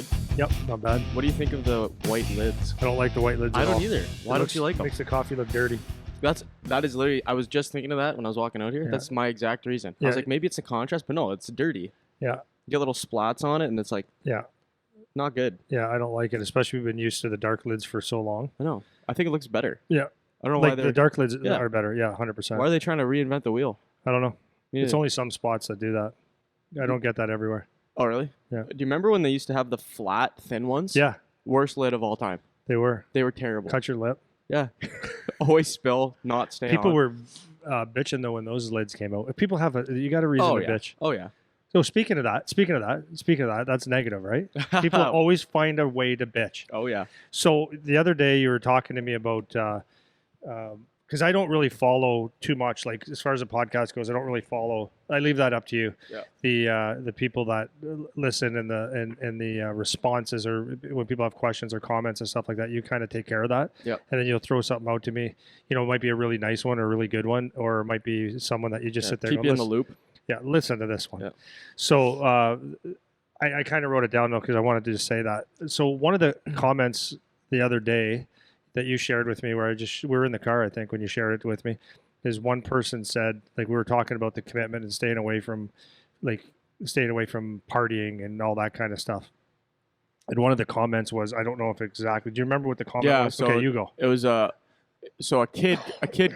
good. Yep, not bad. What do you think of the white lids? I don't like the white lids I at don't all. either. Why don't you like them? Makes the coffee look dirty. That is literally. I was just thinking of that when I was walking out here. Yeah. That's my exact reason. I Yeah. was like, maybe it's a contrast, but no, it's dirty. Yeah, You get little splats on it, and it's like yeah, not good. yeah. I don't like it, especially we've been used to the dark lids for so long. I know. I think it looks better. Yeah, I don't know why like they're. the dark lids Yeah. are better. Yeah, 100%. Why are they trying to reinvent the wheel? I don't know. Me It's neither. only some spots that do that. I don't get that everywhere. Oh, really? Yeah. Do you remember when they used to have the flat, thin ones? Yeah, Worst lid of all time. they were. They were terrible. Cut your lip. Yeah. Always spill, not stay People on. were bitching though when those lids came out. If people have you got a reason Oh to yeah. bitch. Oh yeah. So speaking of that, that's negative, right? People always find a way to bitch. Oh yeah. So the other day you were talking to me about because I don't really follow too much. Like as far as the podcast goes, I don't really follow. I leave that up to you. Yeah. The people that listen and the responses, or when people have questions or comments and stuff like that, you kind of take care of that. Yeah. And then you'll throw something out to me. You know, it might be a really nice one or a really good one, or it might be someone that you just sit there Keep and you go, in the "Listen- loop. Yeah, listen to this one. Yeah. So I kind of wrote it down though because I wanted to just say that. So one of the comments the other day that you shared with me, where we were in the car, I think, when you shared it with me, is one person said, like, we were talking about the commitment and staying away from partying and all that kind of stuff. And one of the comments was, I don't know if exactly. Do you remember what the comment Yeah, was? so Okay, you go. It was so a kid,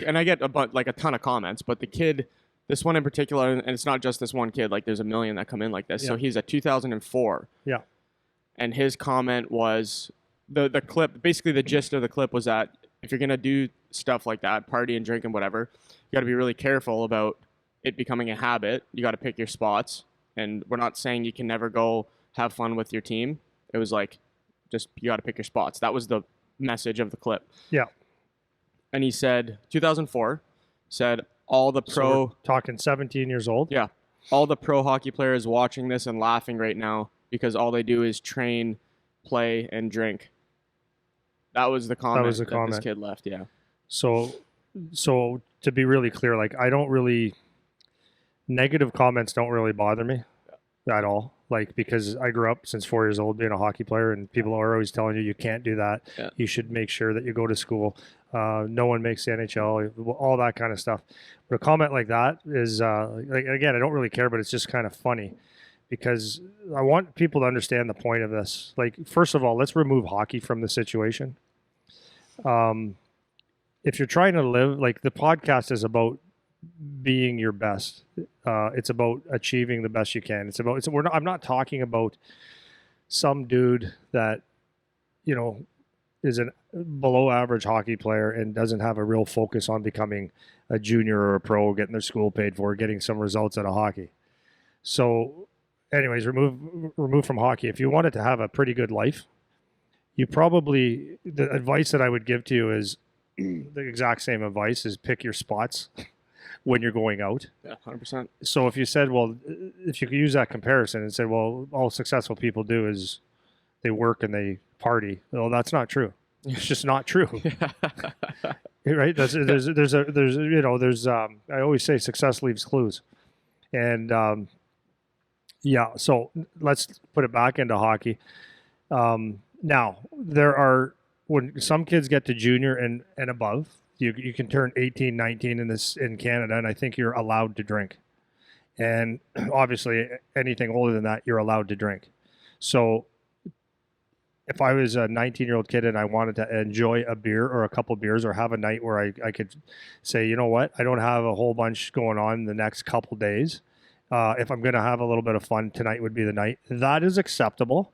and I get like a ton of comments, but the kid, this one in particular, and it's not just this one kid. Like there's a million that come in like this. So Yeah. he's a 2004. Yeah. And his comment was the clip. Basically, the gist of the clip was that if you're gonna do stuff like that, party and drink and whatever, you got to be really careful about it becoming a habit. You got to pick your spots. And we're not saying you can never go have fun with your team. It was like, just you got to pick your spots. That was the message of the clip. Yeah. And he said, 2004, said all the So pro, we're talking 17 years old. yeah, all the pro hockey players watching this and laughing right now because all they do is train, play, and drink. That was the comment was the that comment. this kid left. Yeah. So to be really clear, like negative comments don't really bother me at all. Like, because I grew up since 4 years old being a hockey player, and people are always telling you can't do that. Yeah. You should make sure that you go to school. No one makes the NHL, all that kind of stuff. But a comment like that is, like, again, I don't really care, but it's just kind of funny because I want people to understand the point of this. Like, first of all, let's remove hockey from the situation. If you're trying to live, like, the podcast is about being your best. It's about achieving the best you can. I'm not talking about some dude that, you know, is a below average hockey player and doesn't have a real focus on becoming a junior or a pro, getting their school paid for, getting some results out of hockey. So anyways, remove from hockey. If you wanted to have a pretty good life, the advice that I would give to you is the exact same advice, is pick your spots when you're going out. Yeah, 100%. So if you said, well, if you could use that comparison and said, well, all successful people do is they work and they party. Well, that's not true. It's just not true. Right? I always say success leaves clues. And yeah, so let's put it back into hockey. Now, when some kids get to junior and above, you can turn 18, 19 in Canada, and I think you're allowed to drink. And obviously, anything older than that, you're allowed to drink. So if I was a 19-year-old kid and I wanted to enjoy a beer or a couple beers or have a night where I could say, you know what, I don't have a whole bunch going on the next couple days. If I'm going to have a little bit of fun, tonight would be the night. That is acceptable.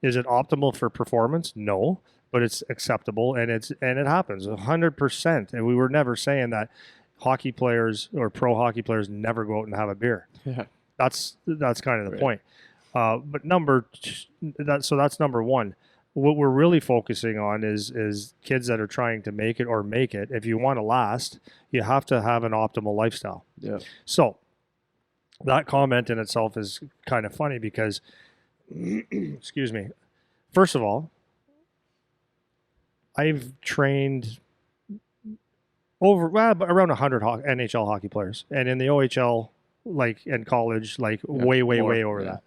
Is it optimal for performance? No. But it's acceptable, and it happens 100%. And we were never saying that hockey players or pro hockey players never go out and have a beer. Yeah. That's kind of the Right. point. But that's number one. What we're really focusing on is kids that are trying to make it. If you want to last, you have to have an optimal lifestyle. Yeah. So that comment in itself is kind of funny because, excuse me, first of all, I've trained around 100 NHL hockey players, and in the OHL, like in college, like way more, over yeah. that.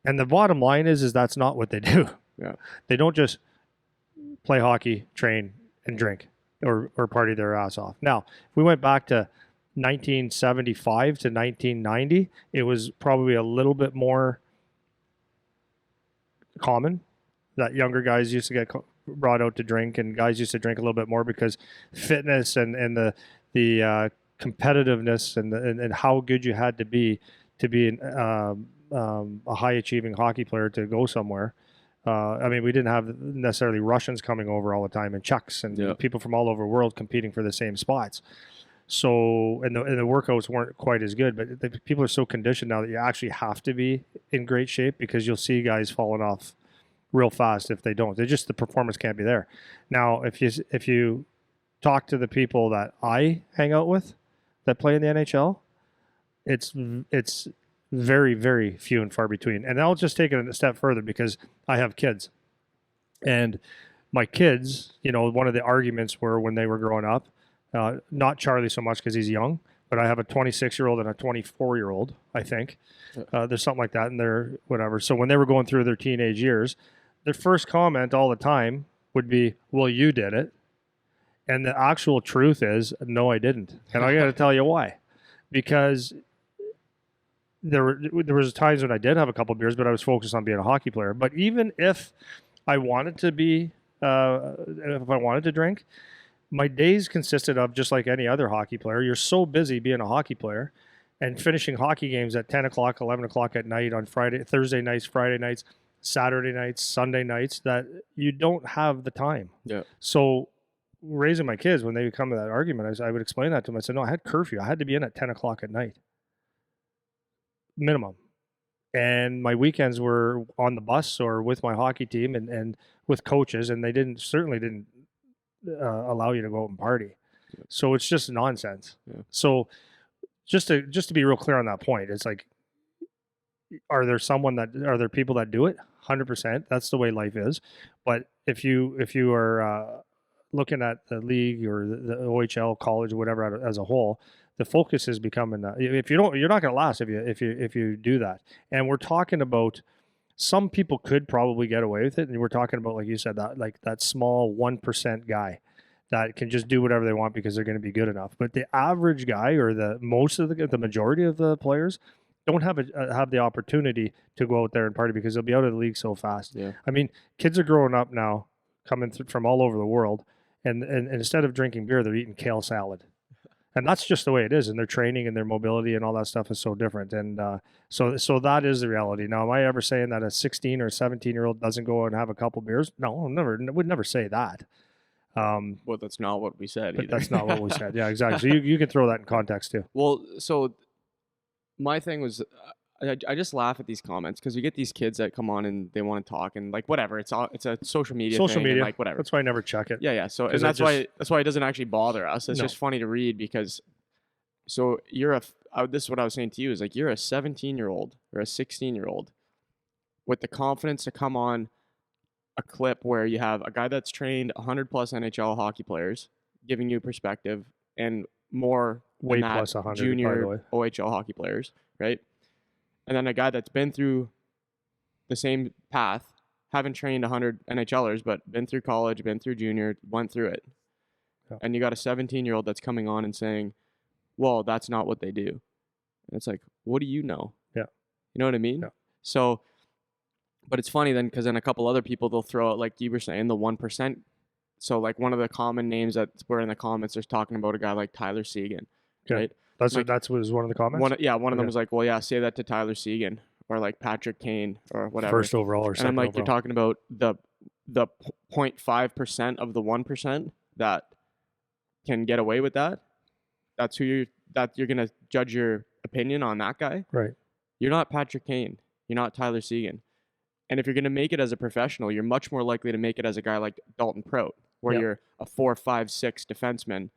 And the bottom line is that's not what they do. Yeah. They don't just play hockey, train, and drink or party their ass off. Now, if we went back to 1975 to 1990, it was probably a little bit more common that younger guys used to get brought out to drink, and guys used to drink a little bit more because fitness and the competitiveness and how good you had to be a high achieving hockey player to go somewhere. I mean, we didn't have necessarily Russians coming over all the time and Czechs and people from all over the world competing for the same spots. So, and the workouts weren't quite as good, but the people are so conditioned now that you actually have to be in great shape, because you'll see guys falling off real fast if they don't. The performance can't be there. Now, if you talk to the people that I hang out with that play in the NHL, it's very, very few and far between. And I'll just take it a step further because I have kids. And my kids, one of the arguments were when they were growing up, not Charlie so much because he's young, but I have a 26-year-old and a 24-year-old, I think. There's something like that in there, whatever. So when they were going through their teenage years, their first comment all the time would be, well, you did it. And the actual truth is, no, I didn't. And I got to tell you why. Because there was times when I did have a couple of beers, but I was focused on being a hockey player. But even if I wanted to be, if I wanted to drink, my days consisted of just like any other hockey player. You're so busy being a hockey player and finishing hockey games at 10 o'clock, 11 o'clock at night on Thursday nights, Friday nights, Saturday nights, Sunday nights, that you don't have the time. Yeah. So raising my kids, when they would come to that argument, I would explain that to them. I said, no, I had curfew. I had to be in at 10 o'clock at night. Minimum. And my weekends were on the bus or with my hockey team and with coaches, and they certainly didn't allow you to go out and party. Yeah. So it's just nonsense. Yeah. So just to be real clear on that point, it's like, are there people that do it? 100%. That's the way life is. But if you are looking at the league or the OHL, college, or whatever as a whole, the focus is becoming if you don't, you're not going to last if you do that. And we're talking about, some people could probably get away with it, and we're talking about, like you said, that small 1% guy that can just do whatever they want because they're going to be good enough. But the average guy, or the majority of the players, don't have the opportunity to go out there and party because they'll be out of the league so fast. Yeah. I mean, kids are growing up now, coming from all over the world, and instead of drinking beer, they're eating kale salad. And that's just the way it is. And their training and their mobility and all that stuff is so different. And so that is the reality. Now, am I ever saying that a 16 or 17-year-old doesn't go out and have a couple beers? No, would never say that. Well, that's not what we said either. That's not what we said. Yeah, exactly. So you can throw that in context too. Well, so my thing was, I just laugh at these comments because you get these kids that come on and they want to talk and like whatever. It's a social media thing, and like whatever. That's why I never check it. Yeah. So and that's why it doesn't actually bother us. It's just funny to read because. So this is what I was saying to you, is like, you're a 17-year-old or a 16-year-old with the confidence to come on a clip where you have a guy that's trained 100 plus NHL hockey players giving you perspective, and more way plus 100 junior OHL hockey players, right? And then a guy that's been through the same path, haven't trained 100 NHLers, but been through college, been through junior, went through it. Yeah. And you got a 17-year-old that's coming on and saying, well, that's not what they do. And it's like, what do you know? Yeah. You know what I mean? Yeah. So, but it's funny then, because then a couple other people, they'll throw out, like you were saying, the 1%. So like one of the common names that were in the comments, they're talking about a guy like Tyler Seguin, right? That was one of the comments? One of them was like, well, yeah, say that to Tyler Seguin, or like Patrick Kane, or whatever. First overall or second overall. And I'm like, you're talking about the 0.5% of the 1% that can get away with that? That's you're going to judge your opinion on that guy? Right. You're not Patrick Kane. You're not Tyler Seguin. And if you're going to make it as a professional, you're much more likely to make it as a guy like Dalton Prout, where you're a 4, 5, 6 defenseman,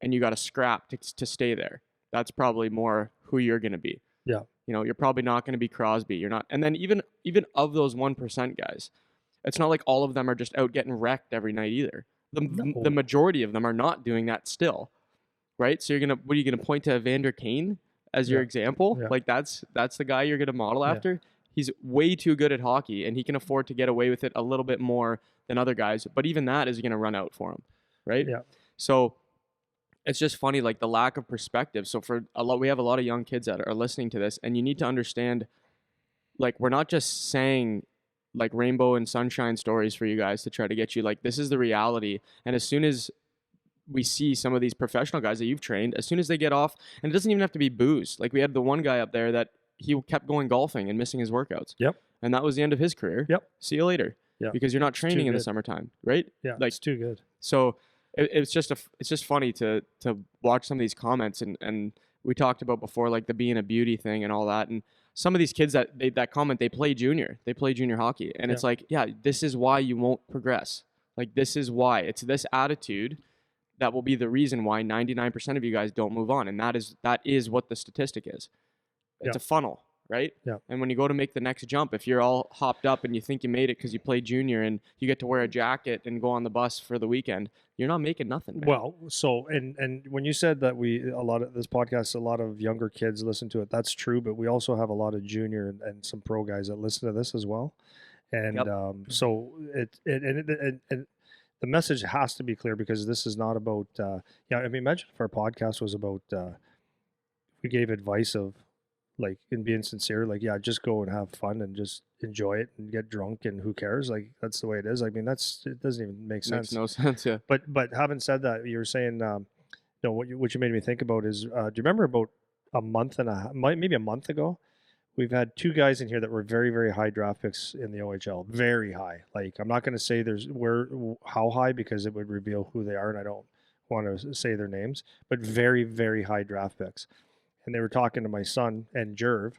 and you got to scrap to stay there. That's probably more who you're going to be. Yeah. You're probably not going to be Crosby. You're not. And then even of those 1% guys, it's not like all of them are just out getting wrecked every night either. The majority of them are not doing that still. Right? So what are you gonna point to Evander Kane as your example? Yeah. Like that's the guy you're gonna model after? He's way too good at hockey, and he can afford to get away with it a little bit more than other guys. But even that is going to run out for him, right? Yeah. So it's just funny, like the lack of perspective. So we have a lot of young kids that are listening to this, and you need to understand, like, we're not just saying like rainbow and sunshine stories for you guys to try to get you, like, this is the reality. And as soon as we see some of these professional guys that you've trained, as soon as they get off, and it doesn't even have to be booze. Like we had the one guy up there that he kept going golfing and missing his workouts. Yep. And that was the end of his career. Yep. See you later. Yeah. Because you're not training in the summertime, right? Yeah. Like, it's too good. So it's just funny to watch some of these comments, and we talked about before, like the being a beauty thing and all that. And some of these kids that comment, they play junior hockey. And it's like, yeah, this is why you won't progress. Like, this is why. It's this attitude that will be the reason why 99% of you guys don't move on. And that is what the statistic is. It's a funnel, right? Yeah. And when you go to make the next jump, if you're all hopped up and you think you made it because you played junior and you get to wear a jacket and go on the bus for the weekend, you're not making nothing, man. Well, so and when you said that a lot of this podcast, a lot of younger kids listen to it, that's true. But we also have a lot of junior and some pro guys that listen to this as well. And so and the message has to be clear, because this is not about, I mean, imagine if our podcast was about, we gave advice of, like, in being sincere, like, yeah, just go and have fun and just enjoy it and get drunk and who cares? Like, that's the way it is. I mean, it doesn't even make sense. Makes no sense, yeah. But having said that, you were saying, what you made me think about is, do you remember about maybe a month ago, we've had two guys in here that were very, very high draft picks in the OHL. Very high. Like, I'm not going to say how high, because it would reveal who they are, and I don't want to say their names, but very, very high draft picks. And they were talking to my son and Jerv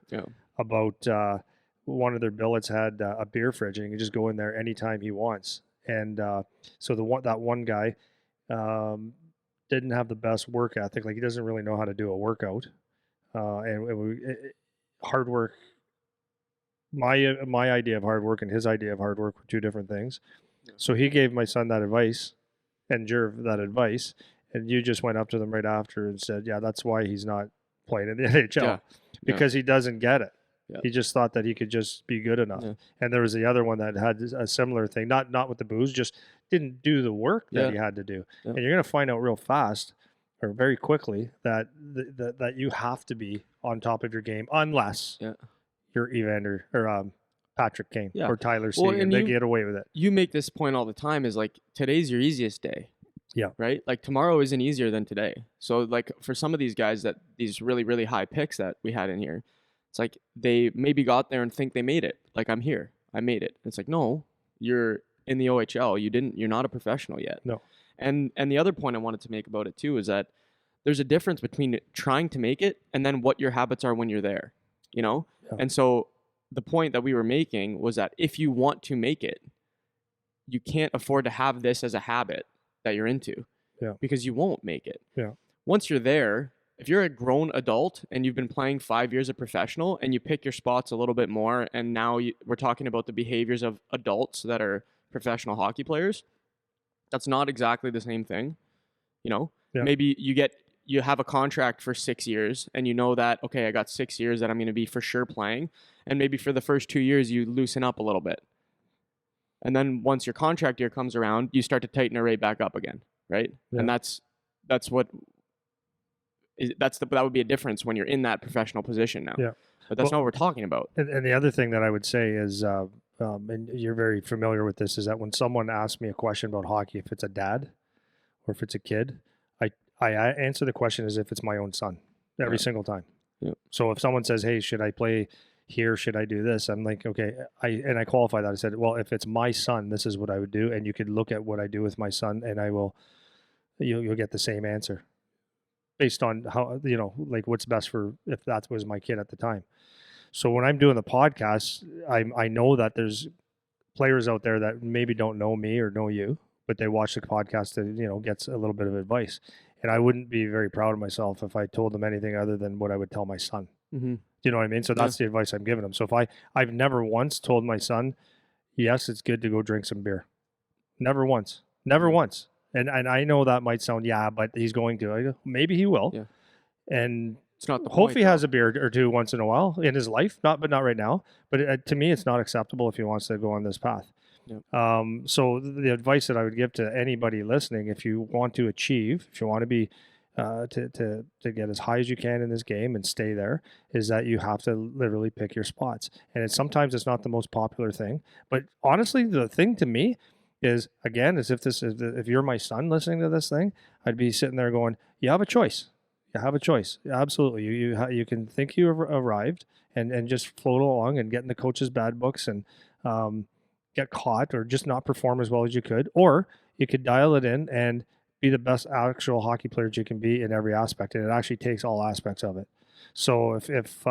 about one of their billets had a beer fridge, and he can just go in there anytime he wants. And so that one guy didn't have the best work ethic. Like, he doesn't really know how to do a workout. Hard work. My idea of hard work and his idea of hard work were two different things. Yeah. So he gave my son that advice and Jerv that advice, and you just went up to them right after and said, yeah, that's why he's not playing in the NHL, because he doesn't get it. Yeah. He just thought that he could just be good enough. Yeah. And there was the other one that had a similar thing, not with the booze, just didn't do the work that he had to do. Yeah. And you're going to find out real fast, or very quickly, that that you have to be on top of your game, unless you're Evander or Patrick Kane or Tyler Seguin, and they get away with it. You make this point all the time, is like, today's your easiest day. Yeah. Right? Like, tomorrow isn't easier than today. So, like, for some of these guys, these really, really high picks that we had in here, it's like they maybe got there and think they made it. Like, I'm here. I made it. It's like, no, you're in the OHL. You're not a professional yet. No. And the other point I wanted to make about it too is that there's a difference between trying to make it and then what your habits are when you're there, you know? Yeah. And so the point that we were making was that if you want to make it, you can't afford to have this as a habit that you're into, because you won't make it. Yeah. Once you're there, if you're a grown adult and you've been playing 5 years of professional and you pick your spots a little bit more, and now we're talking about the behaviors of adults that are professional hockey players, that's not exactly the same thing. You know, maybe you have a contract for 6 years and you know that, okay, I got 6 years that I'm going to be for sure playing. And maybe for the first 2 years, you loosen up a little bit. And then once your contract year comes around, you start to tighten it right back up again, right? Yeah. And that would be a difference when you're in that professional position now. Yeah. But that's not what we're talking about. And the other thing that I would say is, and you're very familiar with this, is that when someone asks me a question about hockey, if it's a dad or if it's a kid, I answer the question as if it's my own son every single time. Yeah. So if someone says, hey, should I play here? Should I do this? I'm like, okay. I qualify that. I said, well, if it's my son, this is what I would do. And you could look at what I do with my son, and you'll get the same answer based on how, like, what's best for, if that was my kid at the time. So when I'm doing the podcast, I know that there's players out there that maybe don't know me or know you, but they watch the podcast to, gets a little bit of advice. And I wouldn't be very proud of myself if I told them anything other than what I would tell my son. Mm-hmm. Do you know what I mean? So that's the advice I'm giving him. So if I've never once told my son, yes, it's good to go drink some beer. Never once. Never once. And I know that might sound, but he's going to. I go, maybe he will. Yeah. And It's not the point. Hopefully, he has a beer or two once in a while in his life, but not right now. But to me, it's not acceptable if he wants to go on this path. Yep. So the advice that I would give to anybody listening, if you want to achieve, if you want to be to get as high as you can in this game and stay there, is that you have to literally pick your spots. And sometimes it's not the most popular thing, but honestly, the thing to me is, again, as if you're my son listening to this thing, I'd be sitting there going, you have a choice. You have a choice. Absolutely. You can think you've arrived and just float along and get in the coach's bad books and get caught or just not perform as well as you could, or you could dial it in and be the best actual hockey player you can be in every aspect, and it actually takes all aspects of it. So if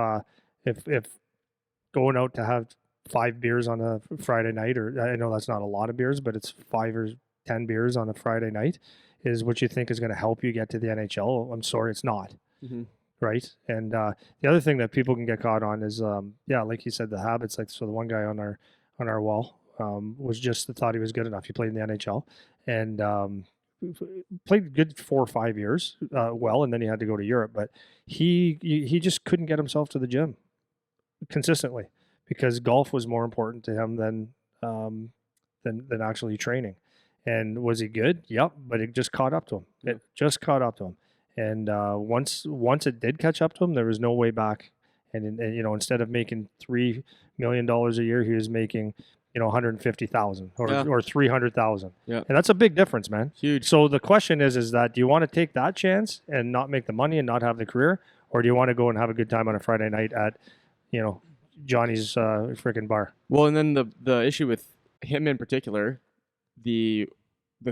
going out to have 5 beers on a Friday night, or I know that's not a lot of beers, but it's 5 or 10 beers on a Friday night, is what you think is going to help you get to the NHL. I'm sorry, it's not. Mm-hmm. Right. And the other thing that people can get caught on is, like you said, the habits. Like, so the one guy on our wall was just thought he was good enough. He played in the NHL and played good 4 or 5 years, well, and then he had to go to Europe. But he just couldn't get himself to the gym consistently because golf was more important to him than actually training. And was he good? Yep, but it just caught up to him. It just caught up to him. And once it did catch up to him, there was no way back. And instead of making $3 million a year, he was making 150,000 or 300,000. Yeah. And that's a big difference, man. Huge. So the question is that do you want to take that chance and not make the money and not have the career, or do you want to go and have a good time on a Friday night at Johnny's freaking bar? Well, and then the issue with him in particular, the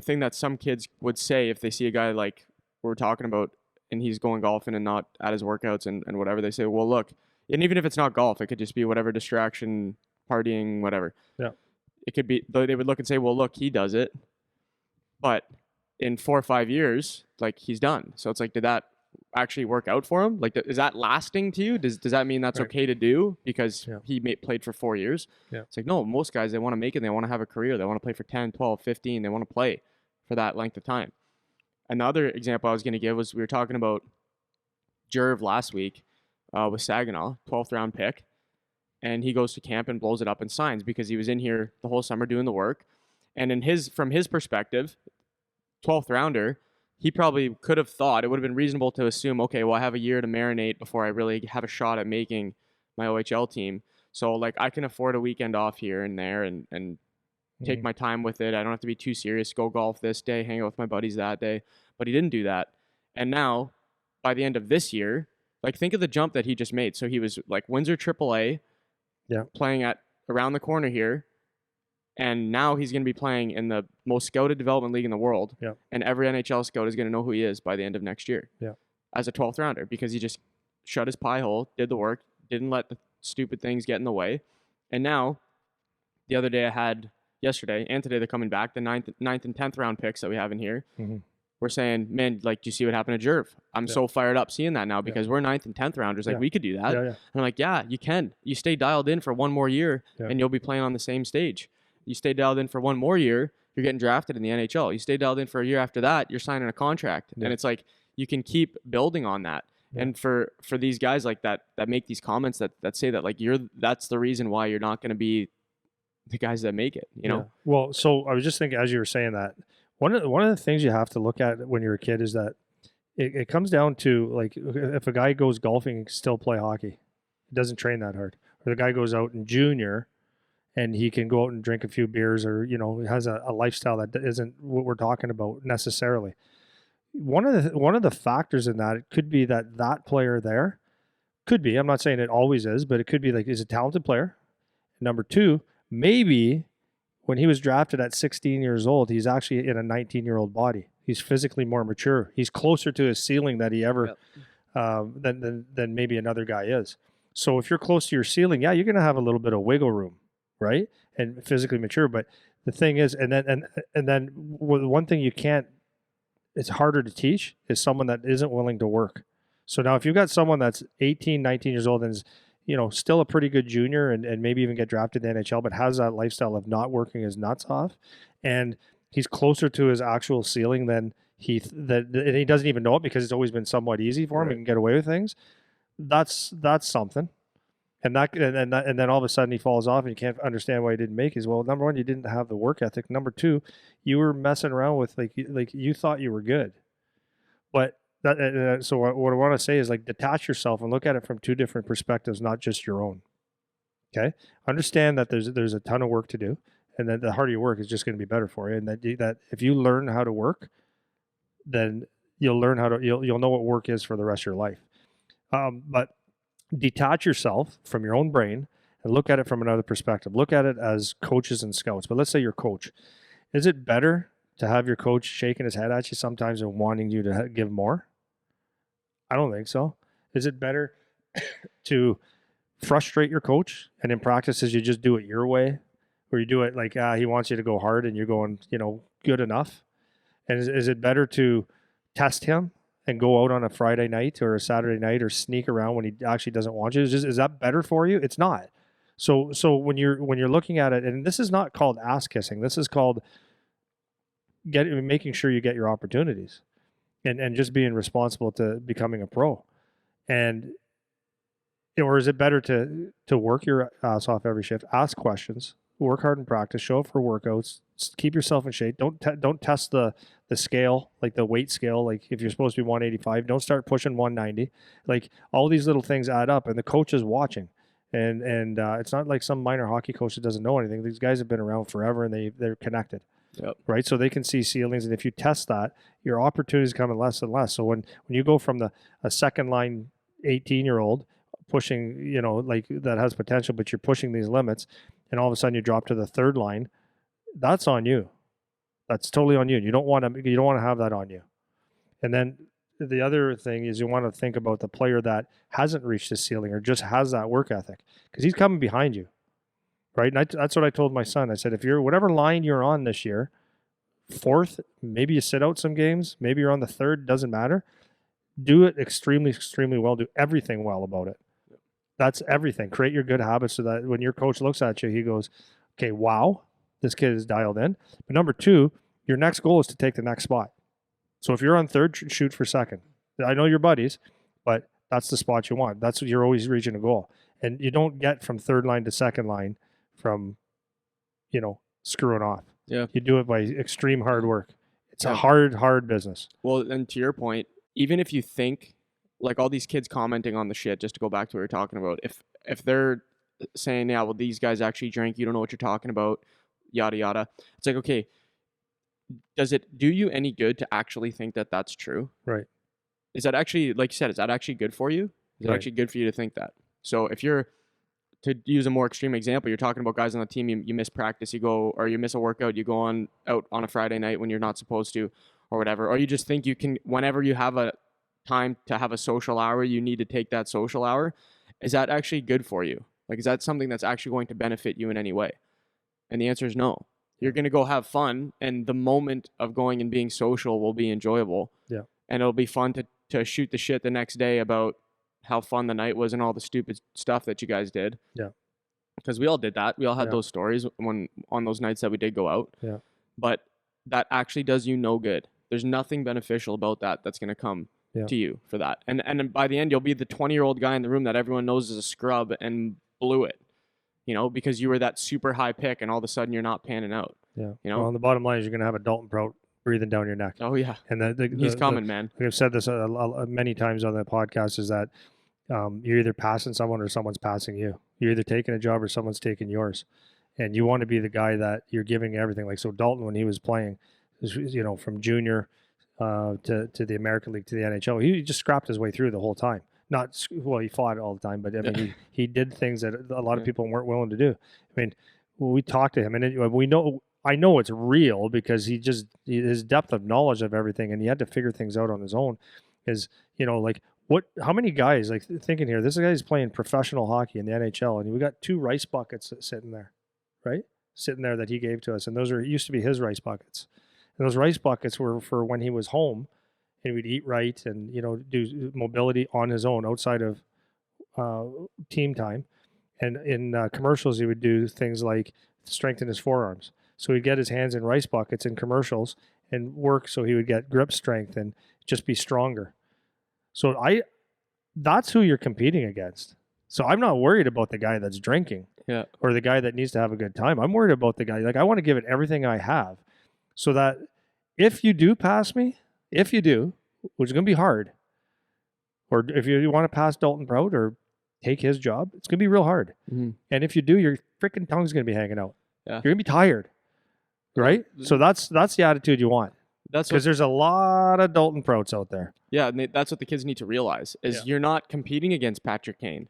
thing that some kids would say if they see a guy like we're talking about and he's going golfing and not at his workouts and whatever, they say, well, look, and even if it's not golf, it could just be whatever distraction, partying, whatever. Yeah. It could be, they would look and say, well, look, he does it, but in 4 or 5 years, like, he's done. So it's like, did that actually work out for him? Like, is that lasting to you? Does that mean that's okay to do because he played for 4 years? Yeah. It's like, no, most guys, they want to make it. They want to have a career. They want to play for 10, 12, 15. They want to play for that length of time. Another example I was going to give was we were talking about Jerv last week with Saginaw, 12th round pick. And he goes to camp and blows it up and signs because he was in here the whole summer doing the work. And from his perspective, 12th rounder, he probably could have thought it would have been reasonable to assume, okay, well, I have a year to marinate before I really have a shot at making my OHL team. So, like, I can afford a weekend off here and there and take my time with it. I don't have to be too serious. Go golf this day, hang out with my buddies that day. But he didn't do that. And now, by the end of this year, like, think of the jump that he just made. So he was like Windsor AAA, playing at around the corner here. And now he's going to be playing in the most scouted development league in the world. Yeah. And every NHL scout is going to know who he is by the end of next year. Yeah. As a 12th rounder, because he just shut his pie hole, did the work, didn't let the stupid things get in the way. And now, the other day yesterday and today they're coming back, the 9th and 10th round picks that we have in here. Mm-hmm. We're saying, man, like, do you see what happened to Jerv? I'm so fired up seeing that now because we're 9th and 10th rounders. Like, we could do that. Yeah. And I'm like, yeah, you can. You stay dialed in for one more year and you'll be playing on the same stage. You stay dialed in for one more year, you're getting drafted in the NHL. You stay dialed in for a year after that, you're signing a contract. And it's like, you can keep building on that. Yeah. And for these guys like that make these comments that say that, like, that's the reason why you're not going to be the guys that make it, you know? Yeah. Well, so I was just thinking as you were saying that, one of the things you have to look at when you're a kid is that it comes down to, like, if a guy goes golfing and can still play hockey, he doesn't train that hard. Or the guy goes out in junior and he can go out and drink a few beers, or, has a lifestyle that isn't what we're talking about necessarily. One of the factors in that, it could be that player there could be, I'm not saying it always is, but it could be like, is a talented player. Number two, maybe when he was drafted at 16 years old, he's actually in a 19-year-old body. He's physically more mature. He's closer to his ceiling that he ever than maybe another guy is. So if you're close to your ceiling, you're going to have a little bit of wiggle room, right? And physically mature. But the thing is, and then one thing it's harder to teach is someone that isn't willing to work. So now if you've got someone that's 18, 19 years old and is, still a pretty good junior and maybe even get drafted in the NHL, but has that lifestyle of not working his nuts off, and he's closer to his actual ceiling than and he doesn't even know it because it's always been somewhat easy for him. He can get away with things. that's something. And then all of a sudden he falls off and you can't understand why he didn't make it. Well, number one, you didn't have the work ethic. Number two, you were messing around with like you thought you were good. But so what I want to say is like detach yourself and look at it from two different perspectives, not just your own. Okay, understand that there's a ton of work to do, and that the harder you work is just going to be better for you. And that if you learn how to work, then you'll learn how to you'll know what work is for the rest of your life. But detach yourself from your own brain and look at it from another perspective. Look at it as coaches and scouts. But let's say you're coach. Is it better to have your coach shaking his head at you sometimes and wanting you to give more? I don't think so. Is it better to frustrate your coach and in practices you just do it your way, or you do it like he wants you to go hard and you're going, good enough? And is it better to test him and go out on a Friday night or a Saturday night or sneak around when he actually doesn't want you? Is that better for you? It's not. So when you're looking at it, and this is not called ass kissing. This is called making sure you get your opportunities, and just being responsible to becoming a pro. And or is it better to work your ass off every shift, ask questions, work hard in practice, show up for workouts, keep yourself in shape. Don't test the scale, like the weight scale. Like if you're supposed to be 185, don't start pushing 190. Like all these little things add up, and the coach is watching. And it's not like some minor hockey coach that doesn't know anything. These guys have been around forever, and they're connected. Yep. Right, so they can see ceilings, and if you test that, your opportunities coming less and less. So when you go from a second line 18-year-old pushing, like that has potential, but you're pushing these limits, and all of a sudden you drop to the third line, that's on you. That's totally on you. You don't want to have that on you. And then the other thing is you want to think about the player that hasn't reached his ceiling or just has that work ethic, because he's coming behind you. Right. And that's what I told my son. I said, if you're whatever line you're on this year, fourth, maybe you sit out some games, maybe you're on the third, doesn't matter. Do it extremely, extremely well. Do everything well about it. That's everything. Create your good habits so that when your coach looks at you, he goes, okay, wow, this kid is dialed in. But number two, your next goal is to take the next spot. So if you're on third, shoot for second. I know you're buddies, but that's the spot you want. That's what you're always reaching a goal. And you don't get from third line to second line from, screwing off. Yeah. You do it by extreme hard work. It's a hard business. Well, and to your point, even if you think like all these kids commenting on the shit, just to go back to what you're talking about, if they're saying, yeah, well, these guys actually drink, you don't know what you're talking about, yada, yada. It's like, okay, does it do you any good to actually think that that's true? Right. Is that actually, like you said, is that actually good for you? Is it actually good for you to think that? So if you're, to use a more extreme example, you're talking about guys on the team, you miss practice, you miss a workout, you go out on a Friday night when you're not supposed to or whatever, or you just think you can, whenever you have a time to have a social hour, you need to take that social hour. Is that actually good for you? Like, is that something that's actually going to benefit you in any way? And the answer is no. You're going to go have fun, and the moment of going and being social will be enjoyable. Yeah. And it'll be fun to shoot the shit the next day about how fun the night was and all the stupid stuff that you guys did. Yeah. Because we all did that. We all had those stories on those nights that we did go out. Yeah. But that actually does you no good. There's nothing beneficial about that that's going to come to you for that. And by the end, you'll be the 20-year-old guy in the room that everyone knows is a scrub and blew it, because you were that super high pick and all of a sudden you're not panning out. Yeah. Well, the bottom line is you're going to have a Dalton Prout breathing down your neck. Oh, yeah. And he's coming, man. I've said this many times on the podcast, is that you're either passing someone or someone's passing you. You're either taking a job or someone's taking yours. And you want to be the guy that you're giving everything. Like, so Dalton, when he was playing, from junior to the American League to the NHL, he just scrapped his way through the whole time. He fought all the time, but I mean, he did things that a lot of people weren't willing to do. I mean, we talked to him, and I know it's real because his depth of knowledge of everything, and he had to figure things out on his own. Is how many guys, like, thinking here, this guy's playing professional hockey in the NHL, and we got 2 rice buckets sitting there, right? Sitting there that he gave to us, and those used to be his rice buckets. And those rice buckets were for when he was home, and we'd eat right and do mobility on his own outside of team time. And in commercials, he would do things like strengthen his forearms. So he'd get his hands in rice buckets in commercials and work so he would get grip strength and just be stronger. So that's who you're competing against. So I'm not worried about the guy that's drinking Yeah. or the guy that needs to have a good time. I'm worried about the guy. Like, I want to give it everything I have so that if you do pass me, if you do, which is going to be hard, or if you want to pass Dalton Prout or take his job, it's going to be real hard. Mm-hmm. And if you do, your freaking tongue's going to be hanging out. Yeah. You're going to be tired, right? So that's the attitude you want. That's Because there's a lot of Dalton Prouts out there. Yeah, and that's what the kids need to realize is you're not competing against Patrick Kane.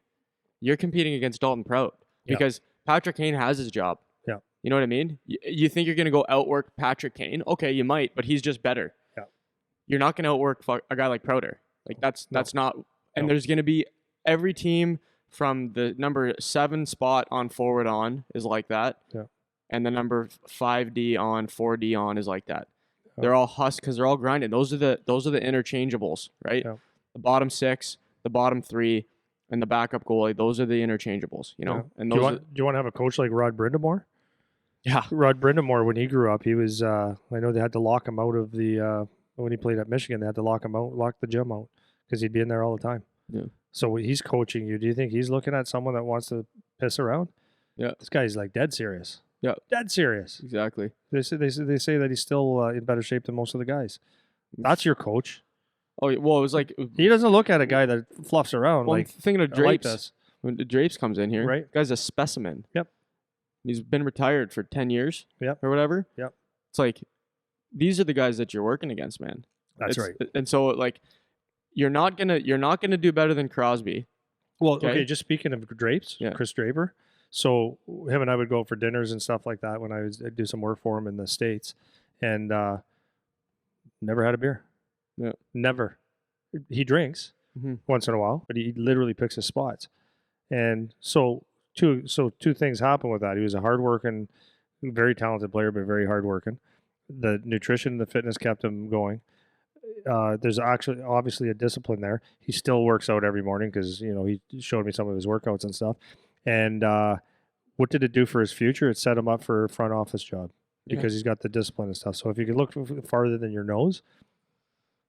You're competing against Dalton Prout because Patrick Kane has his job. Yeah. You know what I mean? You think you're going to go outwork Patrick Kane? Okay, you might, but he's just better. Yeah. You're not going to outwork a guy like Prouter. Like that's not. And there's going to be every team from the number 7 spot on forward on is like that. Yeah. And the number 5D on 4D on is like that. They're all husk because they're all grinding. Those are the interchangeables, right? Yeah. The bottom 6, the bottom 3, and the backup goalie. Those are the interchangeables, you know. Yeah. And do those you want to have a coach like Rod Brindamore? Yeah. Rod Brindamore, when he grew up, he was. I know they had to lock him out of the when he played at Michigan. They had to lock the gym out because he'd be in there all the time. Yeah. So he's coaching you. Do you think he's looking at someone that wants to piss around? Yeah. This guy's like dead serious. Yeah. Dead serious. Exactly. They say that he's still in better shape than most of the guys. That's your coach. Oh well, it was like He doesn't look at a guy that fluffs around well, like. I'm thinking of I like Drapes. this. When Drapes comes in here, Right. Guy's a specimen. Yep. He's been retired for 10 years. Yep. Or whatever. Yep. It's like these are the guys that you're working against, man. That's right. And so like you're not gonna do better than Crosby. Well, okay. Just speaking of Drapes, Yeah. Chris Draper. So him and I would go for dinners and stuff like that when I'd do some work for him in the States, and never had a beer. Yeah. Never. He drinks Mhm. once in a while, but he literally picks his spots. And so two things happen with that. He was a hardworking, very talented player, but very hardworking. The nutrition and the fitness kept him going. There's actually obviously a discipline there. He still works out every morning because he showed me some of his workouts and stuff. And what did it do for his future? It set him up for a front office job because he's got the discipline and stuff. So if you can look farther than your nose,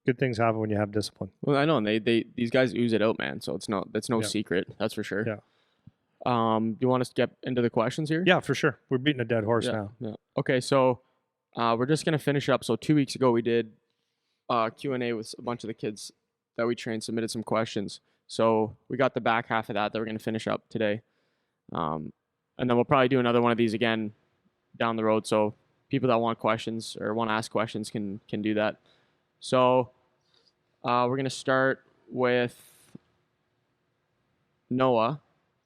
good things happen when you have discipline. Well, I know, and these guys ooze it out, man. So that's no secret, that's for sure. Yeah. Do you want us to get into the questions here? Yeah, for sure. We're beating a dead horse now. Yeah. Okay, so we're just gonna finish up. So 2 weeks ago we did Q&A with a bunch of the kids that we trained, submitted some questions. So we got the back half of that we're gonna finish up today. And then we'll probably do another one of these again down the road. So people that want questions or want to ask questions can do that. So we're going to start with Noah.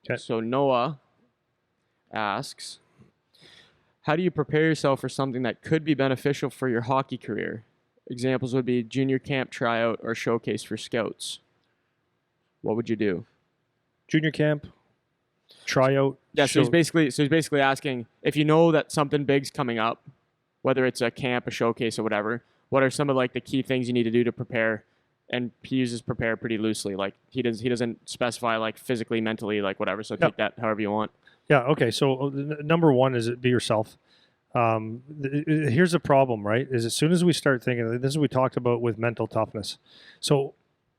Okay. So Noah asks, how do you prepare yourself for something that could be beneficial for your hockey career? Examples would be junior camp tryout or showcase for scouts. What would you do? Junior camp, tryout. Yeah, so he's basically asking if you know that something big's coming up, whether it's a camp, a showcase, or whatever. What are some of like the key things you need to do to prepare? And he uses prepare pretty loosely. Like he doesn't specify like physically, mentally, like whatever. So take that however you want. Yeah. Okay. So number one is be yourself. Here's the problem, right? Is as soon as we start thinking, this is what we talked about with mental toughness. So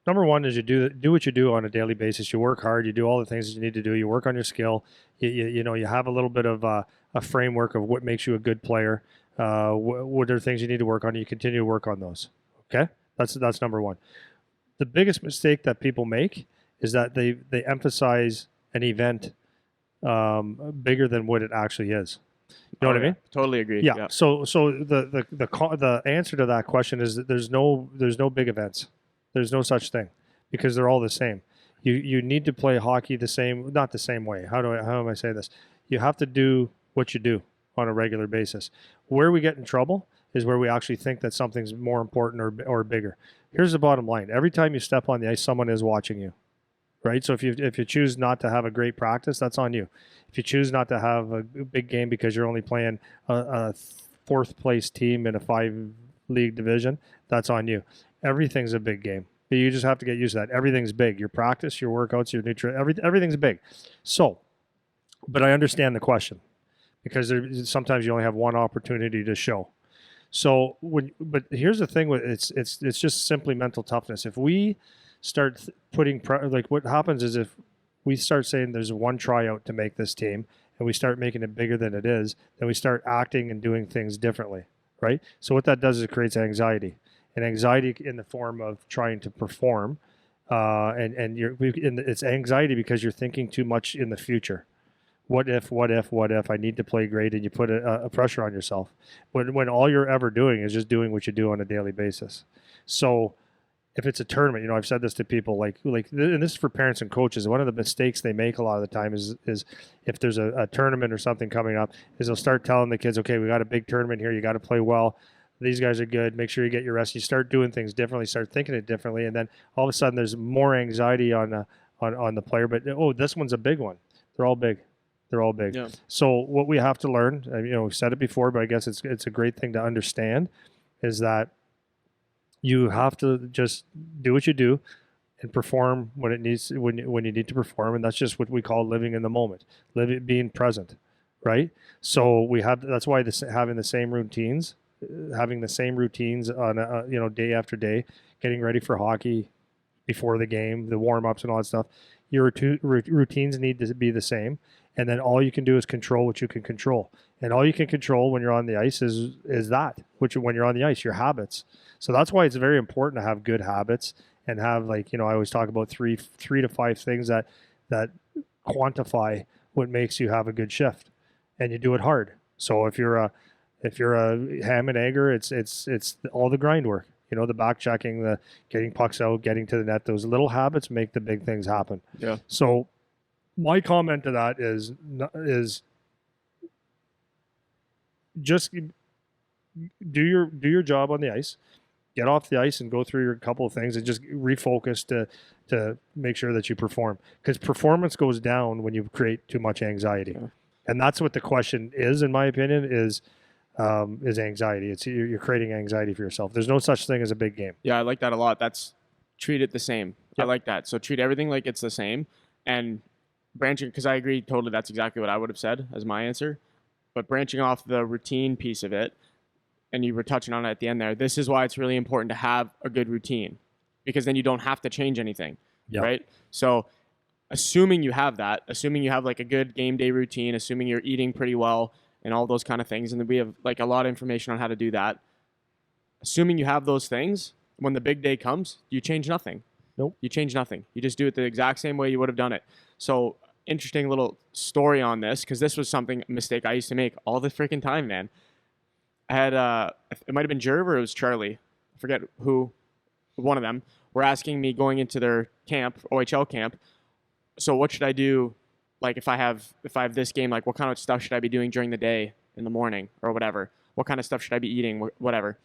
number one is you do what you do on a daily basis. You work hard. You do all the things that you need to do. You work on your skill. You have a little bit of a framework of what makes you a good player. What are things you need to work on? You continue to work on those. Okay, that's number one. The biggest mistake that people make is that they emphasize an event bigger than what it actually is. You know what I mean? Totally agree. Yeah. So the answer to that question is that there's no big events. There's no such thing because they're all the same. You need to play hockey not the same way. How am I saying this? You have to do what you do on a regular basis. Where we get in trouble is where we actually think that something's more important or bigger. Here's the bottom line. Every time you step on the ice, someone is watching you, right? So if you choose not to have a great practice, that's on you. If you choose not to have a big game because you're only playing a fourth place team in a 5-league division, that's on you. Everything's a big game. You just have to get used to that. Everything's big. Your practice, your workouts, your nutrition, everything's big. So, but I understand the question because sometimes you only have one opportunity to show. So but here's the thing with it's just simply mental toughness. If we start putting like what happens is if we start saying there's one tryout to make this team and we start making it bigger than it is, then we start acting and doing things differently, right? So what that does is it creates anxiety, and anxiety in the form of trying to perform, and it's anxiety because you're thinking too much in the future. What if I need to play great, and you put a pressure on yourself when all you're ever doing is just doing what you do on a daily basis. So if it's a tournament, I've said this to people and this is for parents and coaches. One of the mistakes they make a lot of the time is if there's a tournament or something coming up, is they'll start telling the kids, okay, we got a big tournament here. You got to play well. These guys are good. Make sure you get your rest. You start doing things differently, start thinking it differently. And then all of a sudden there's more anxiety on the player, but this one's a big one. They're all big. They're all big. Yeah. So what we have to learn, we've said it before, but I guess it's a great thing to understand, is that you have to just do what you do and perform when you need to perform, and that's just what we call living in the moment, being present, right? So that's why having the same routines, on day after day, getting ready for hockey before the game, the warm ups and all that stuff. Your routines need to be the same, and then all you can do is control what you can control, and all you can control when you're on the ice is when you're on the ice, your habits. So that's why it's very important to have good habits and have, I always talk about three to five things that quantify what makes you have a good shift, and you do it hard. So if you're a ham and egger, it's all the grind work, the back checking, the getting pucks out, getting to the net. Those little habits make the big things happen. Yeah. So my comment to that is just do your job on the ice. Get off the ice and go through your couple of things and just refocus to make sure that you perform. Because performance goes down when you create too much anxiety. Yeah. And that's what the question is, in my opinion, is anxiety. It's you're creating anxiety for yourself. There's no such thing as a big game. Yeah, I like that a lot. That's treat it the same. Yep. I like that. So treat everything like it's the same, and branching, because I agree totally. That's exactly what I would have said as my answer. But branching off the routine piece of it, and you were touching on it at the end there, this is why it's really important to have a good routine, because then you don't have to change anything, yep. Right? So assuming you have that, assuming you have like a good game day routine, assuming you're eating pretty well and all those kind of things, and then we have like a lot of information on how to do that. Assuming you have those things, when the big day comes, you change nothing. Nope. You change nothing. You just do it the exact same way you would have done it. So interesting little story on this, because this was a mistake I used to make all the freaking time, man. I had, it might have been Jerv or it was Charlie. I forget who, one of them, were asking me going into their camp, OHL camp, so what should I do? Like if I have this game, like what kind of stuff should I be doing during the day in the morning or whatever? What kind of stuff should I be eating? Whatever.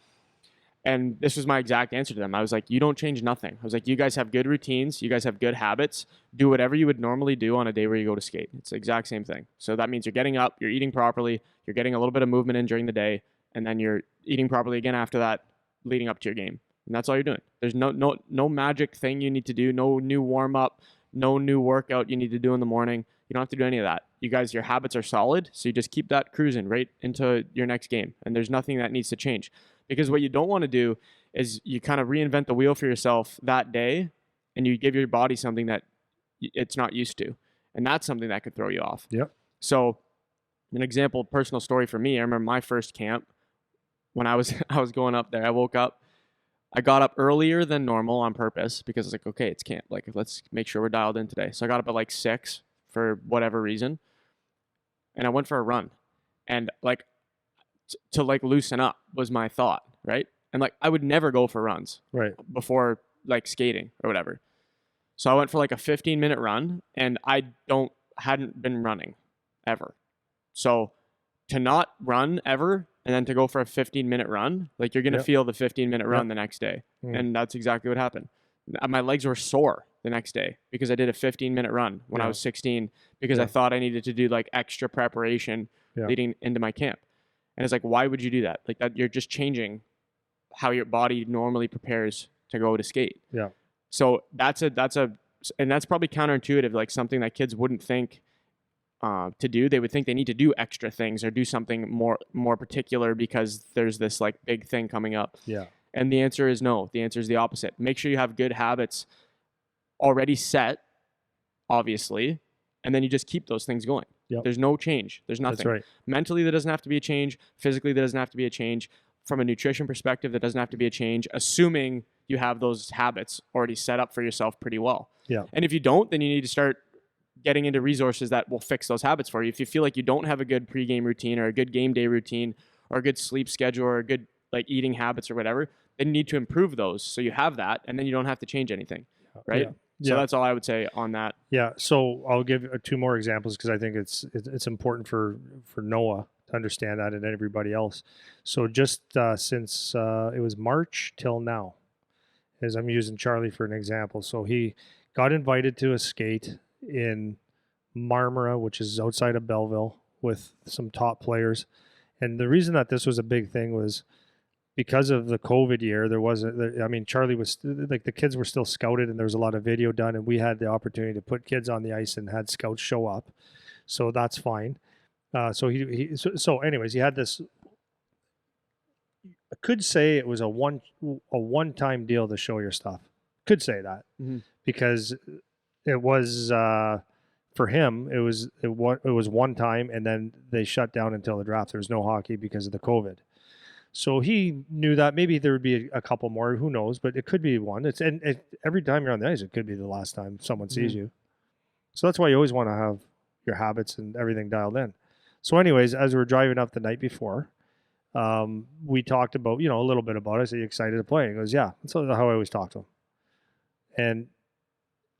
And this was my exact answer to them. I was like, you don't change nothing. I was like, you guys have good routines. You guys have good habits. Do whatever you would normally do on a day where you go to skate. It's the exact same thing. So that means you're getting up, you're eating properly, you're getting a little bit of movement in during the day, and then you're eating properly again after that, leading up to your game. And that's all you're doing. There's no magic thing you need to do, no new warm-up, no new workout you need to do in the morning. You don't have to do any of that. You guys, your habits are solid, so you just keep that cruising right into your next game. And there's nothing that needs to change. Because what you don't want to do is you kind of reinvent the wheel for yourself that day, and you give your body something that it's not used to. And that's something that could throw you off. Yep. So an example, personal story for me, I remember my first camp when I was going up there. I woke up, I got up earlier than normal on purpose because I was like, okay, it's camp. Like, let's make sure we're dialed in today. So I got up at like 6 for whatever reason. And I went for a run. And like, to like loosen up was my thought, right? And like, I would never go for runs right before like skating or whatever. So I went for like a 15-minute run, and I hadn't been running ever. So to not run ever and then to go for a 15-minute run, like you're going to feel the 15-minute run the next day. And that's exactly what happened. My legs were sore the next day because I did a 15-minute run when I was 16 because I thought I needed to do like extra preparation leading into my camp. And it's like, why would you do that? Like that, you're just changing how your body normally prepares to go to skate. Yeah. So and that's probably counterintuitive, like something that kids wouldn't think to do. They would think they need to do extra things or do something more particular because there's this like big thing coming up. Yeah. And the answer is no. The answer is the opposite. Make sure you have good habits already set, obviously, and then you just keep those things going. Yep. There's no change. There's nothing. That's right. Mentally, there doesn't have to be a change. Physically, there doesn't have to be a change. From a nutrition perspective, there doesn't have to be a change, assuming you have those habits already set up for yourself pretty well. Yeah. And if you don't, then you need to start getting into resources that will fix those habits for you. If you feel like you don't have a good pregame routine or a good game day routine or a good sleep schedule or a good like eating habits or whatever, then you need to improve those so you have that, and then you don't have to change anything, right? So that's all I would say on that. Yeah. So I'll give 2 more examples because I think it's important for Noah to understand that and everybody else. So just since it was March till now, as I'm using Charlie for an example. So he got invited to a skate in Marmora, which is outside of Belleville, with some top players. And the reason that this was a big thing was because of the COVID year. There wasn't, I mean, Charlie was like, the kids were still scouted and there was a lot of video done, and we had the opportunity to put kids on the ice and had scouts show up. So that's fine. So anyways, he had this, I could say it was a one-time deal to show your stuff. Could say that because it was, for him, it was one time, and then they shut down until the draft. There was no hockey because of the COVID. So he knew that maybe there would be a couple more. Who knows? But it could be one. Every time you're on the ice, it could be the last time someone sees you. So that's why you always want to have your habits and everything dialed in. So, anyways, as we were driving up the night before, we talked about a little bit about it. I said, "You excited to play?" He goes, "Yeah." That's how I always talk to him. And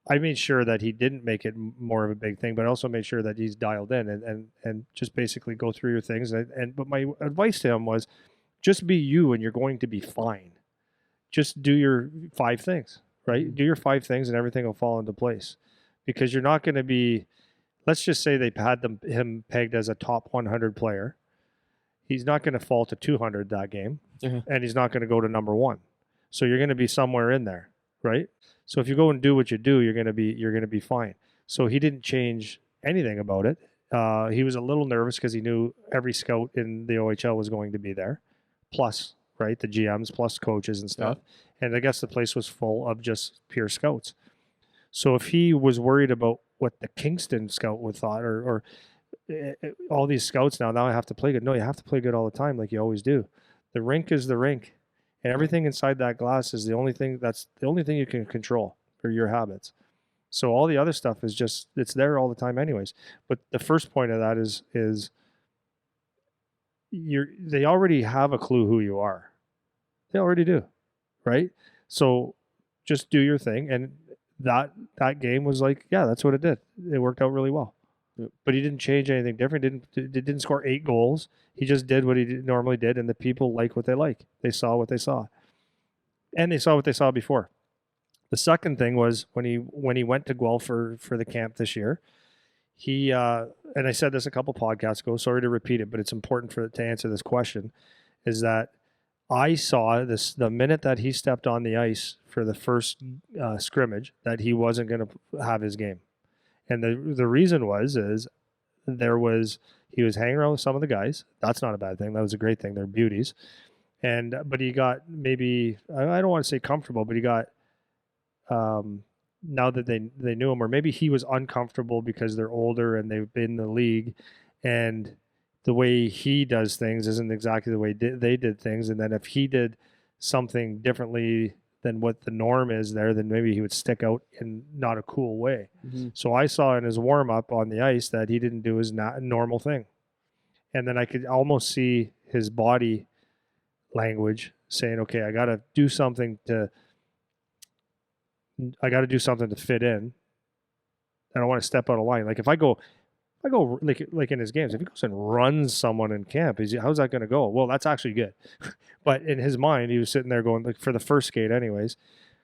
I made sure that he didn't make it more of a big thing, but I also made sure that he's dialed in and just basically go through your things. But my advice to him was, just be you and you're going to be fine. Just do your 5 things, right? Do your 5 things and everything will fall into place, because you're not going to be, let's just say they had him pegged as a top 100 player. He's not going to fall to 200 that game, and he's not going to go to number 1. So you're going to be somewhere in there, right? So if you go and do what you do, you're going to be fine. So he didn't change anything about it. He was a little nervous because he knew every scout in the OHL was going to be there, plus, right, the GMs, plus coaches and stuff. Yeah. And I guess the place was full of just pure scouts. So if he was worried about what the Kingston scout would thought, or all these scouts now I have to play good. No, you have to play good all the time like you always do. The rink is the rink. And everything inside that glass is the only thing you can control for your habits. So all the other stuff is just, it's there all the time anyways. But the first point of that is they already have a clue who you are. They already do, right? So just do your thing. And that game was like, yeah, that's what it did. It worked out really well. Yep. But he didn't change anything different. Didn't score 8 goals. He just did what he normally did, and the people like what they like. They saw what they saw, and they saw what they saw before. The second thing was when he went to Guelph for the camp this year. He and I said this a couple podcasts ago. Sorry to repeat it, but it's important to answer this question. Is that I saw this the minute that he stepped on the ice for the first scrimmage that he wasn't going to have his game. And the reason is he was hanging around with some of the guys. That's not a bad thing. That was a great thing. They're beauties. But he got maybe, I don't want to say comfortable, but he got, now that they knew him, or maybe he was uncomfortable because they're older and they've been in the league, and the way he does things isn't exactly the way they did things. And then if he did something differently than what the norm is there, then maybe he would stick out in not a cool way. Mm-hmm. So I saw in his warm-up on the ice that he didn't do his normal thing. And then I could almost see his body language saying, okay, I got to do something to fit in. I don't want to step out of line. Like if I go like in his games, if he goes and runs someone in camp, how's that going to go? Well, that's actually good. But in his mind, he was sitting there going, like, for the first skate anyways,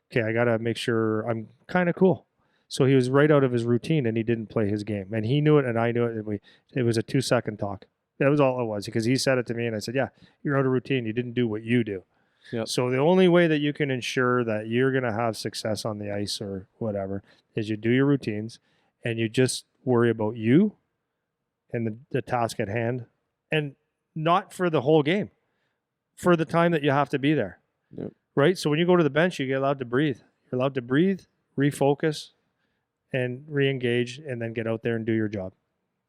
okay, I got to make sure I'm kind of cool. So he was right out of his routine, and he didn't play his game. And he knew it, and I knew it, and it was a 2-second talk. That was all it was, because he said it to me, and I said, yeah, you're out of routine. You didn't do what you do. Yep. So the only way that you can ensure that you're going to have success on the ice or whatever is you do your routines, and you just worry about you and the task at hand, and not for the whole game, for the time that you have to be there. Yep. Right? So when you go to the bench, you get allowed to breathe. You're allowed to breathe, refocus, and re-engage, and then get out there and do your job.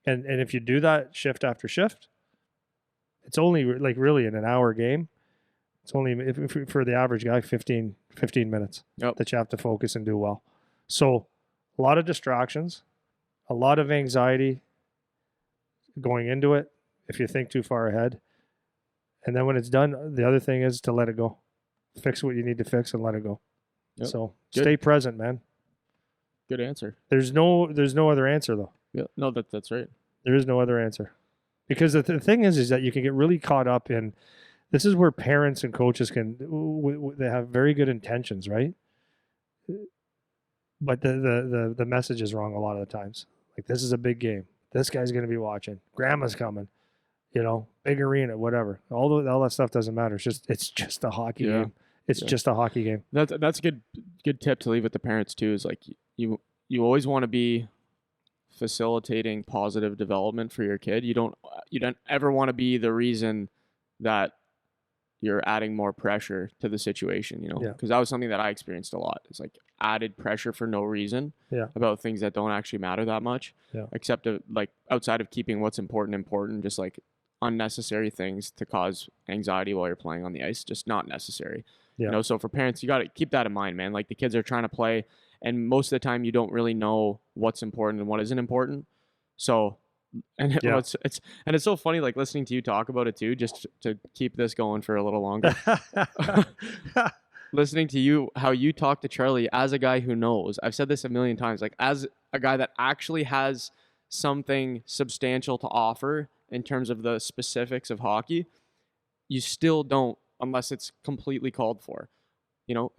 And if you do that shift after shift, it's only like really in an hour game. It's only if for the average guy 15 minutes that you have to focus and do well. So a lot of distractions, a lot of anxiety going into it if you think too far ahead. And then when it's done, the other thing is to let it go. Fix what you need to fix and let it go. Yep. So stay present, man. Good answer. There's no other answer though. Yeah. No, that's right. There is no other answer. Because the thing is that you can get really caught up in, this is where parents and coaches they have very good intentions, right? But the message is wrong a lot of the times. Like, this is a big game. This guy's going to be watching. Grandma's coming. Big arena, whatever. All that stuff doesn't matter. It's just a hockey game. It's just a hockey game. That's a good tip to leave with the parents too. Is like you always want to be facilitating positive development for your kid. You don't ever want to be the reason that you're adding more pressure to the situation, because that was something that I experienced a lot. It's like added pressure for no reason about things that don't actually matter that much, except like outside of keeping what's important, just like unnecessary things to cause anxiety while you're playing on the ice, just not necessary. So for parents, you got to keep that in mind, man. Like, the kids are trying to play, and most of the time you don't really know what's important and what isn't important. So, and it's so funny, like, listening to you talk about it too, just to keep this going for a little longer. Listening to you, how you talk to Charlie as a guy who knows. I've said this a million times, like, as a guy that actually has something substantial to offer in terms of the specifics of hockey, you still don't, unless it's completely called for. You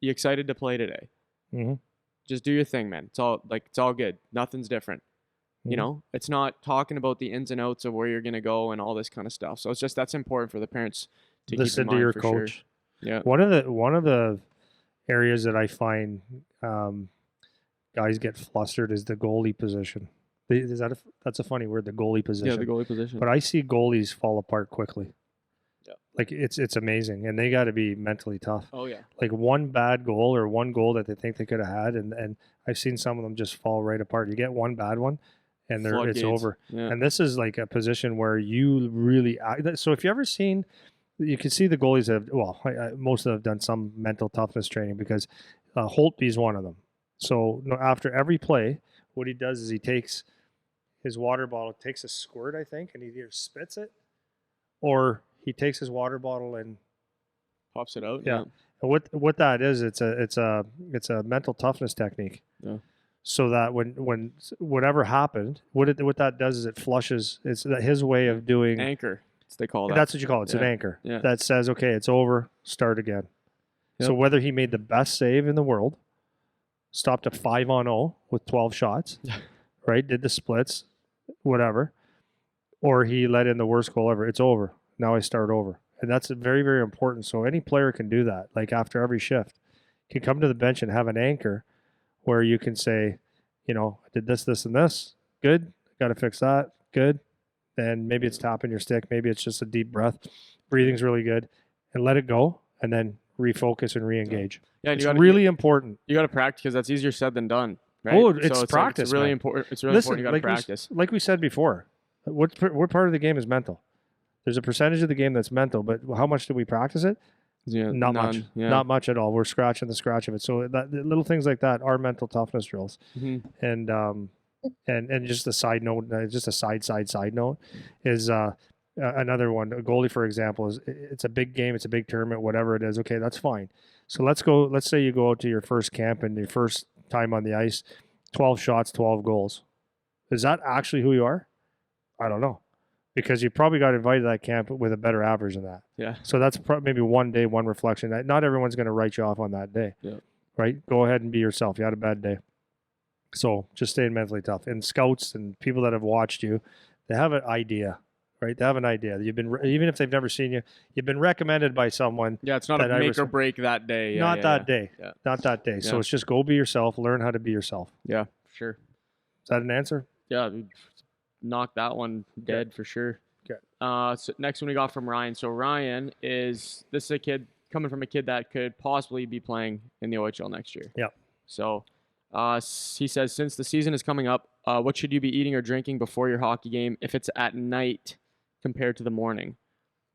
excited to play today. Mm-hmm. Just do your thing, man. It's all good. Nothing's different. Mm-hmm. It's not talking about the ins and outs of where you're going to go and all this kind of stuff. So that's important for the parents to listen keep in mind, to your for coach. Sure. Yeah. One of the areas that I find guys get flustered is the goalie position. That's a funny word, the goalie position. Yeah, the goalie position. But I see goalies fall apart quickly. Yeah. Like, it's amazing, and they got to be mentally tough. Oh yeah. Like, one bad goal or one goal that they think they could have had, and I've seen some of them just fall right apart. You get one bad one, and it's over. Yeah. And this is like a position where you really. So if you ever seen, you can see the goalies have. Well, most of them have done some mental toughness training, because Holtby's one of them. So after every play, what he does is he takes his water bottle, takes a squirt, I think, and he either spits it, or he takes his water bottle and pops it out. Yeah. And what that is, it's a mental toughness technique. Yeah. So that when whatever happened, what that does is it flushes. It's his way of doing anchor. They call that. That's what you call it. It's an anchor that says, okay, it's over, start again. Yep. So whether he made the best save in the world, stopped a 5-on-0 with 12 shots, right? Did the splits, whatever, or he let in the worst goal ever, it's over. Now I start over. And that's very, very important. So any player can do that. Like, after every shift, can come to the bench and have an anchor where you can say, I did this, this, and this. Good. Got to fix that. Good. And maybe it's tapping your stick. Maybe it's just a deep breath. Breathing's really good. And let it go. And then refocus and re-engage. Yeah, it's really important. You got to practice, because that's easier said than done. Right? Oh, it's practice. It's really important. It's really important. You got to practice. Like we said before, what part of the game is mental? There's a percentage of the game that's mental, but how much do we practice it? Yeah, not much. Yeah. Not much at all. We're scratching the scratch of it. So little things like that are mental toughness drills. Mm-hmm. And just a side note, just a side note, is another one. A goalie, for example, it's a big game, it's a big tournament, whatever it is. Okay, that's fine. So let's say you go out to your first camp and your first time on the ice, 12 shots, 12 goals. Is that actually who you are? I don't know. Because you probably got invited to that camp with a better average than that. Yeah. So that's maybe one day, one reflection. Not everyone's going to write you off on that day. Yeah. Right? Go ahead and be yourself. You had a bad day. So just staying mentally tough. And scouts and people that have watched you, they have an idea, right? They have an idea. You've been, even if they've never seen you, you've been recommended by someone. Yeah, it's not a make or break that day. Not that day. So it's just go be yourself. Learn how to be yourself. Yeah, sure. Is that an answer? Yeah, knock that one dead for sure. Okay. So next one we got from Ryan. So Ryan is a kid coming from a kid that could possibly be playing in the OHL next year. Yeah. So he says, since the season is coming up, what should you be eating or drinking before your hockey game if it's at night compared to the morning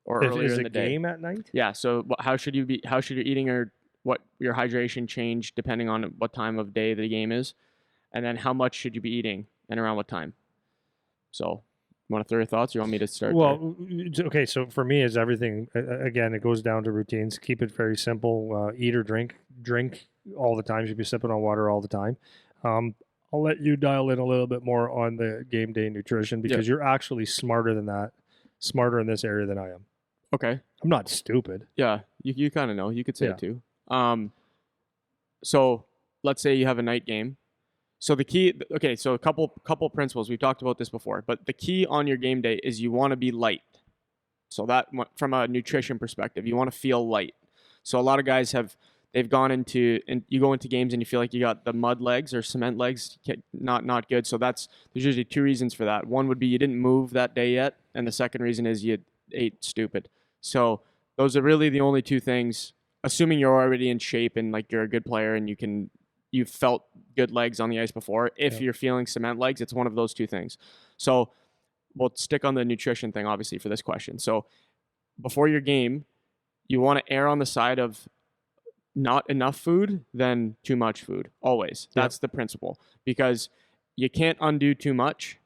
or earlier Is in a the day? game at night? Yeah. So how should your eating or what your hydration change depending on what time of day the game is, and then how much should you be eating and around what time? So, you want to throw your thoughts? Or you want me to start? Well, okay. So for me, is everything again? It goes down to routines. Keep it very simple. Eat or drink. Drink all the time. You should be sipping on water all the time. I'll let you dial in a little bit more on the game day nutrition because you're actually smarter than that, smarter in this area than I am. Okay. I'm not stupid. Yeah, you kind of know. You could say it Yeah. too. So let's say you have a night game. So the key, okay, so a couple principles. We've talked about this before, but the key on your game day is you want to be light. So that from a nutrition perspective, you want to feel light. So a lot of guys they've gone into, and you go into games and you feel like you got the mud legs or cement legs, not good. So there's usually two reasons for that. One would be you didn't move that day yet, and the second reason is you ate stupid. So those are really the only two things. Assuming you're already in shape and like you're a good player and you've felt good legs on the ice before. If you're feeling cement legs, it's one of those two things. So we'll stick on the nutrition thing, obviously, for this question. So before your game, you want to err on the side of not enough food than too much food. Always. That's the principle. Because you can't undo too much,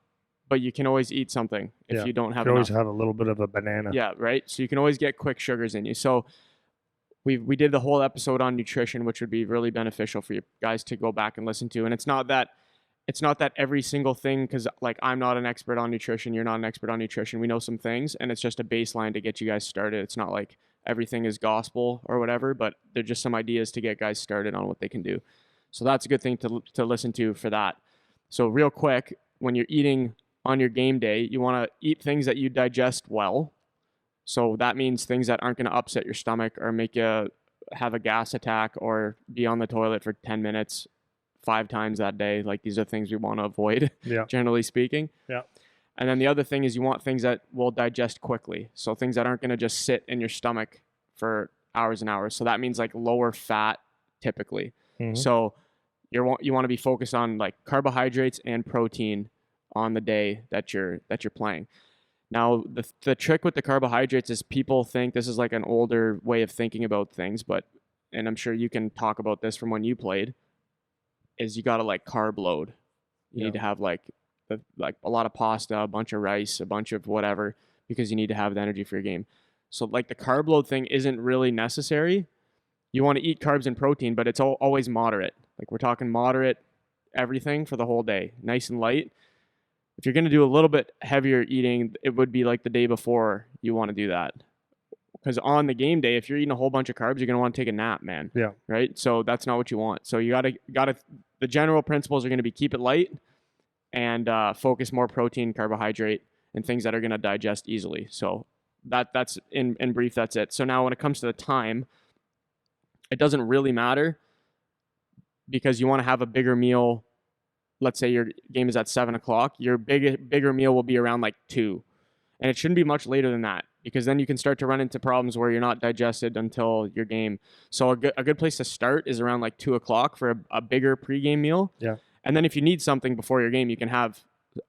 but you can always eat something if you don't have you enough. always have a little bit of a banana. Yeah, right? So you can always get quick sugars in you. So we did the whole episode on nutrition, which would be really beneficial for you guys to go back and listen to. And it's not that every single thing, because like I'm not an expert on nutrition, you're not an expert on nutrition. We know some things, and it's just a baseline to get you guys started. It's not like everything is gospel or whatever, but they're just some ideas to get guys started on what they can do. So that's a good thing to listen to for that. So real quick, when you're eating on your game day, you want to eat things that you digest well. So that means things that aren't going to upset your stomach or make you have a gas attack or be on the toilet for 10 minutes 5 times that day. Like these are things we want to avoid, generally speaking. Yeah. And then the other thing is you want things that will digest quickly. So things that aren't going to just sit in your stomach for hours and hours. So that means like lower fat typically. Mm-hmm. So you want to be focused on like carbohydrates and protein on the day that you're playing. Now, the trick with the carbohydrates is people think this is like an older way of thinking about things, and I'm sure you can talk about this from when you played, is you got to like carb load. You need to have like a lot of pasta, a bunch of rice, a bunch of whatever, because you need to have the energy for your game. So like the carb load thing isn't really necessary. You want to eat carbs and protein, but it's always moderate. Like we're talking moderate everything for the whole day, nice and light. If you're going to do a little bit heavier eating, it would be like the day before you want to do that. Because on the game day, if you're eating a whole bunch of carbs, you're going to want to take a nap, man. Yeah. Right? So that's not what you want. So you got to the general principles are going to be keep it light and focus more protein, carbohydrate, and things that are going to digest easily. So that's in brief, that's it. So now when it comes to the time, it doesn't really matter because you want to have a bigger meal. Let's say your game is at 7 o'clock, your bigger meal will be around like 2. And it shouldn't be much later than that because then you can start to run into problems where you're not digested until your game. So a good place to start is around like 2 o'clock for a bigger pregame meal. Yeah. And then if you need something before your game, you can have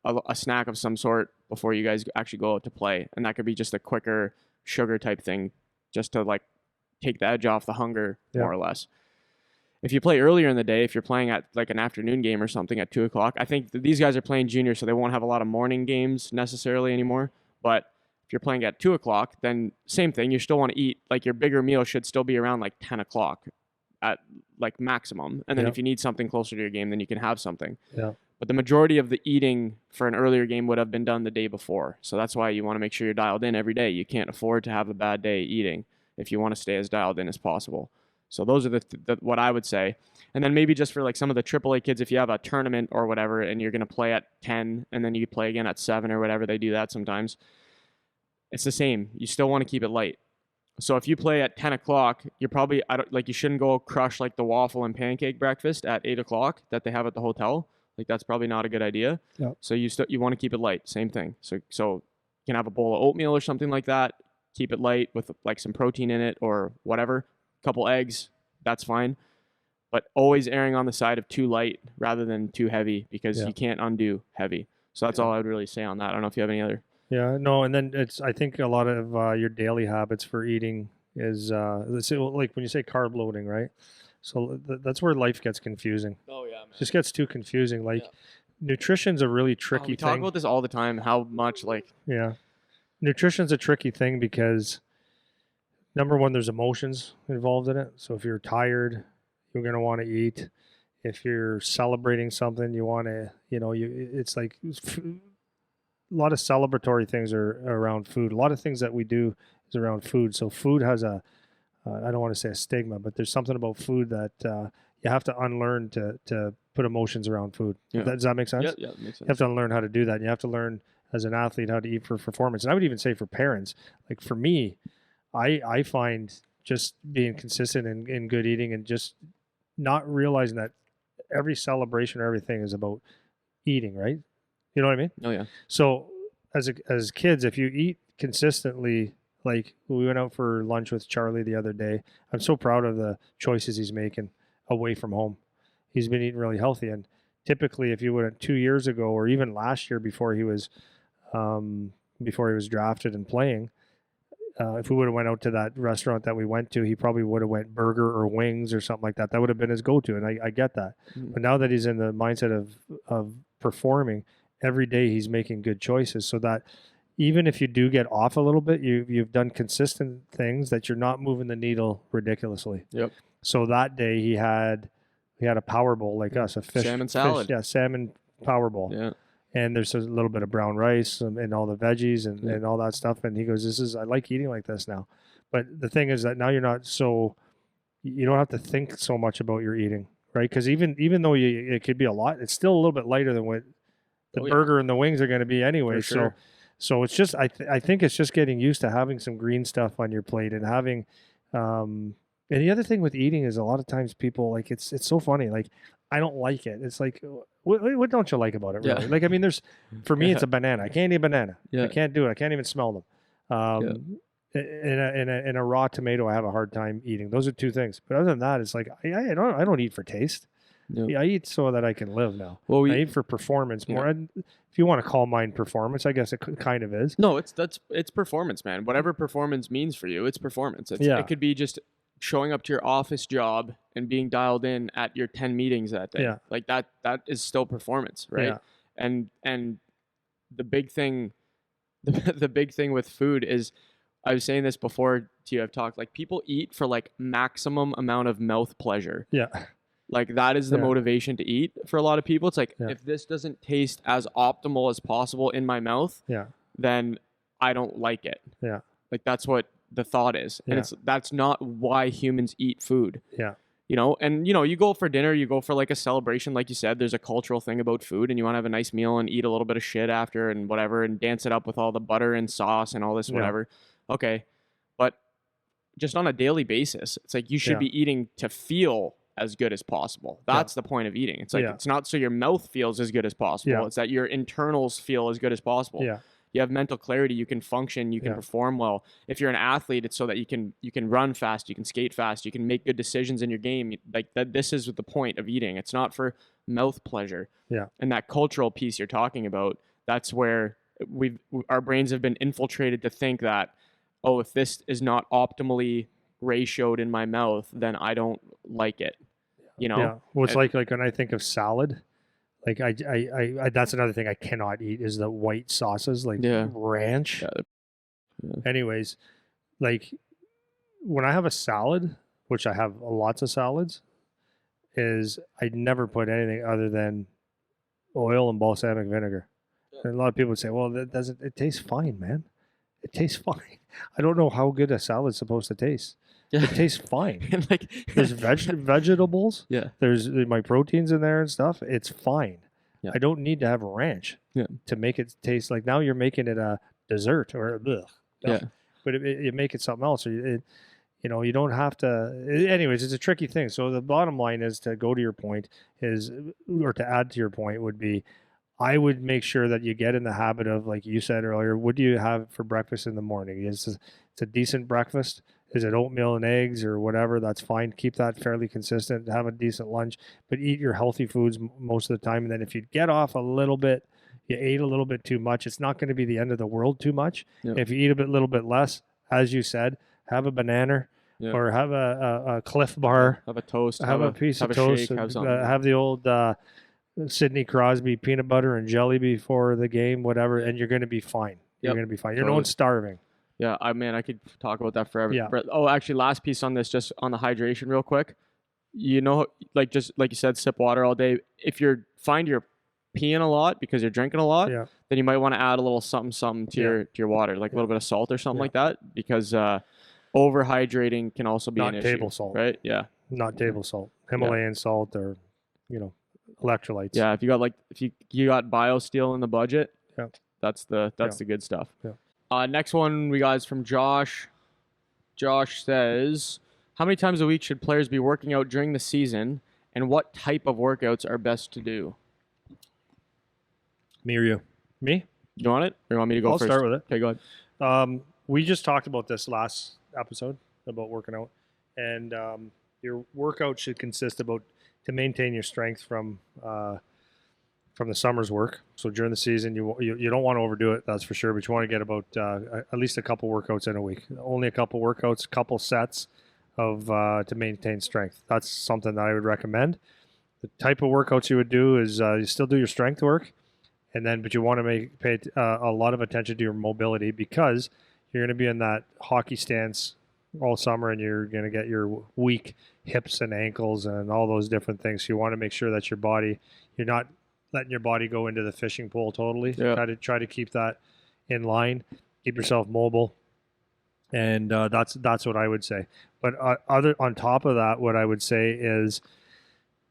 a snack of some sort before you guys actually go out to play. And that could be just a quicker sugar type thing just to like take the edge off the hunger more or less. If you play earlier in the day, if you're playing at like an afternoon game or something at 2 o'clock, I think these guys are playing junior, so they won't have a lot of morning games necessarily anymore. But if you're playing at 2 o'clock, then same thing. You still want to eat. Like your bigger meal should still be around like 10 o'clock at like maximum. And then if you need something closer to your game, then you can have something. Yeah. But the majority of the eating for an earlier game would have been done the day before. So that's why you want to make sure you're dialed in every day. You can't afford to have a bad day eating if you want to stay as dialed in as possible. So those are the what I would say. And then maybe just for like some of the AAA kids, if you have a tournament or whatever and you're going to play at 10 and then you play again at 7 or whatever, they do that sometimes. It's the same. You still want to keep it light. So if you play at 10 o'clock, you're probably, you shouldn't go crush like the waffle and pancake breakfast at 8 o'clock that they have at the hotel. Like that's probably not a good idea. Yep. So you want to keep it light. Same thing. So you can have a bowl of oatmeal or something like that. Keep it light with like some protein in it or whatever. Couple eggs, that's fine. but always erring on the side of too light rather than too heavy, because Yeah. you can't undo heavy. So that's Yeah. all I would really say on that. I don't know if you have any other. Yeah, no, and then I think a lot of your daily habits for eating is, let's say, like when you say carb loading, right? So that's where life gets confusing. Oh yeah, man. It just gets too confusing. Like, Yeah. nutrition's a really Oh, tricky we talk thing. about this all the time. How much like Yeah, nutrition's a tricky thing because number one, there's emotions involved in it. So if you're tired, you're gonna want to eat. If you're celebrating something, you want to, it's like a lot of celebratory things are around food. A lot of things that we do is around food. So food has I don't want to say a stigma, but there's something about food that you have to unlearn to put emotions around food. Yeah. Does that make sense? Yeah, it makes sense. You have to unlearn how to do that. You have to learn as an athlete how to eat for performance. And I would even say for parents, like for me, I find just being consistent in good eating and just not realizing that every celebration or everything is about eating, right? You know what I mean? Oh yeah. So as kids, if you eat consistently, like we went out for lunch with Charlie the other day, I'm so proud of the choices he's making away from home. He's been eating really healthy, and typically, if you went 2 years ago or even last year before he was drafted and playing, if we would have went out to that restaurant that we went to, he probably would have went burger or wings or something like that. That would have been his go-to, and I get that. Mhm. But now that he's in the mindset of performing, every day he's making good choices, so that even if you do get off a little bit, you've done consistent things that you're not moving the needle ridiculously. Yep. So that day he had a power bowl like us, a fish Salmon salad. salmon power bowl. Yeah. And there's a little bit of brown rice and all the veggies and all that stuff. And he goes, I like eating like this now. But the thing is that now you don't have to think so much about your eating, right? Because even though it could be a lot, it's still a little bit lighter than what the burger and the wings are going to be anyway. For sure. So it's just, I think it's just getting used to having some green stuff on your plate and having, and the other thing with eating is a lot of times people like, it's so funny. Like, I don't like it. It's like, what don't you like about it? Really? Yeah. Like, I mean, for me, it's a banana. I can't eat a banana. Yeah. I can't do it. I can't even smell them. In a raw tomato, I have a hard time eating. Those are two things. But other than that, it's like, I don't eat for taste. Yep. Yeah, I eat so that I can live now. Well, I eat for performance more. Yeah. And if you want to call mine performance, I guess it kind of is. No, it's performance, man. Whatever performance means for you, it's performance. It could be just showing up to your office job and being dialed in at your 10 meetings that day. Yeah. Like that is still performance, right? Yeah. And the big thing the big thing with food is, I was saying this before to you, I've talked, like, people eat for like maximum amount of mouth pleasure. Yeah. Like, that is the motivation to eat for a lot of people. It's like, if this doesn't taste as optimal as possible in my mouth, then I don't like it. Yeah. Like, that's what the thought is. And that's not why humans eat food. Yeah. And you go for dinner, you go for like a celebration, like you said, there's a cultural thing about food, and you want to have a nice meal and eat a little bit of shit after and whatever, and dance it up with all the butter and sauce and all this whatever. Okay. But just on a daily basis, it's like you should be eating to feel as good as possible. That's the point of eating. It's like, it's not so your mouth feels as good as possible. It's that your internals feel as good as possible. Yeah. You have mental clarity, you can function, you can perform well. If you're an athlete, it's so that you can run fast, you can skate fast, you can make good decisions in your game. Like that, this is the point of eating. It's not for mouth pleasure. Yeah. And that cultural piece you're talking about, that's where our brains have been infiltrated to think that, oh, if this is not optimally ratioed in my mouth, then I don't like it. Yeah. Well, it's like when I think of salad, like I that's another thing I cannot eat is the white sauces, like ranch. Anyways, like when I have a salad, which I have lots of salads, is I never put anything other than oil and balsamic vinegar. And a lot of people would say, well, it tastes fine, man. It tastes fine. I don't know how good a salad's supposed to taste. It tastes fine. And like, there's vegetables. Yeah. There's my proteins in there and stuff. It's fine. Yeah. I don't need to have ranch to make it taste like, now you're making it a dessert or but it make it something else. Or you don't have to. Anyways, it's a tricky thing. So the bottom line is, to go to your point or to add to your point would be, I would make sure that you get in the habit of, like you said earlier, what do you have for breakfast in the morning? It's a decent breakfast. Is it oatmeal and eggs or whatever? That's fine. Keep that fairly consistent. Have a decent lunch, but eat your healthy foods most of the time. And then if you get off a little bit, you ate a little bit too much, it's not going to be the end of the world too much. Yep. If you eat a little bit less, as you said, have a banana or have a Cliff Bar. Have a toast. Have a piece of toast. Shake, have the old Sidney Crosby peanut butter and jelly before the game, whatever, and you're going to be fine. You're going to be fine. You're not starving. Yeah, I could talk about that forever. Yeah. Oh, actually, last piece on this, just on the hydration, real quick. Just like you said, sip water all day. If you're peeing a lot because you're drinking a lot, then you might want to add a little something to your water, like a little bit of salt or something like that, because overhydrating can also be an issue. Not table salt, right? Yeah, not table salt, Himalayan salt, or electrolytes. Yeah, if you got BioSteel in the budget, that's the good stuff. Yeah. Next one we got is from Josh. Josh says, how many times a week should players be working out during the season, and what type of workouts are best to do? Me or you? Me? You want it? Or you want me to go first? I'll start with it. Okay, go ahead. We just talked about this last episode about working out, and your workout should consist to maintain your strength from the summer's work. So during the season, you don't want to overdo it, that's for sure, but you want to get about at least a couple workouts in a week. Only a couple workouts, couple sets of to maintain strength. That's something that I would recommend. The type of workouts you would do is you still do your strength work, but you want to pay a lot of attention to your mobility, because you're going to be in that hockey stance all summer, and you're going to get your weak hips and ankles and all those different things. So you want to make sure that you're not letting your body go into the fishing pole totally. Yeah. Try to keep that in line, keep yourself mobile, and that's what I would say. But on top of that, what I would say is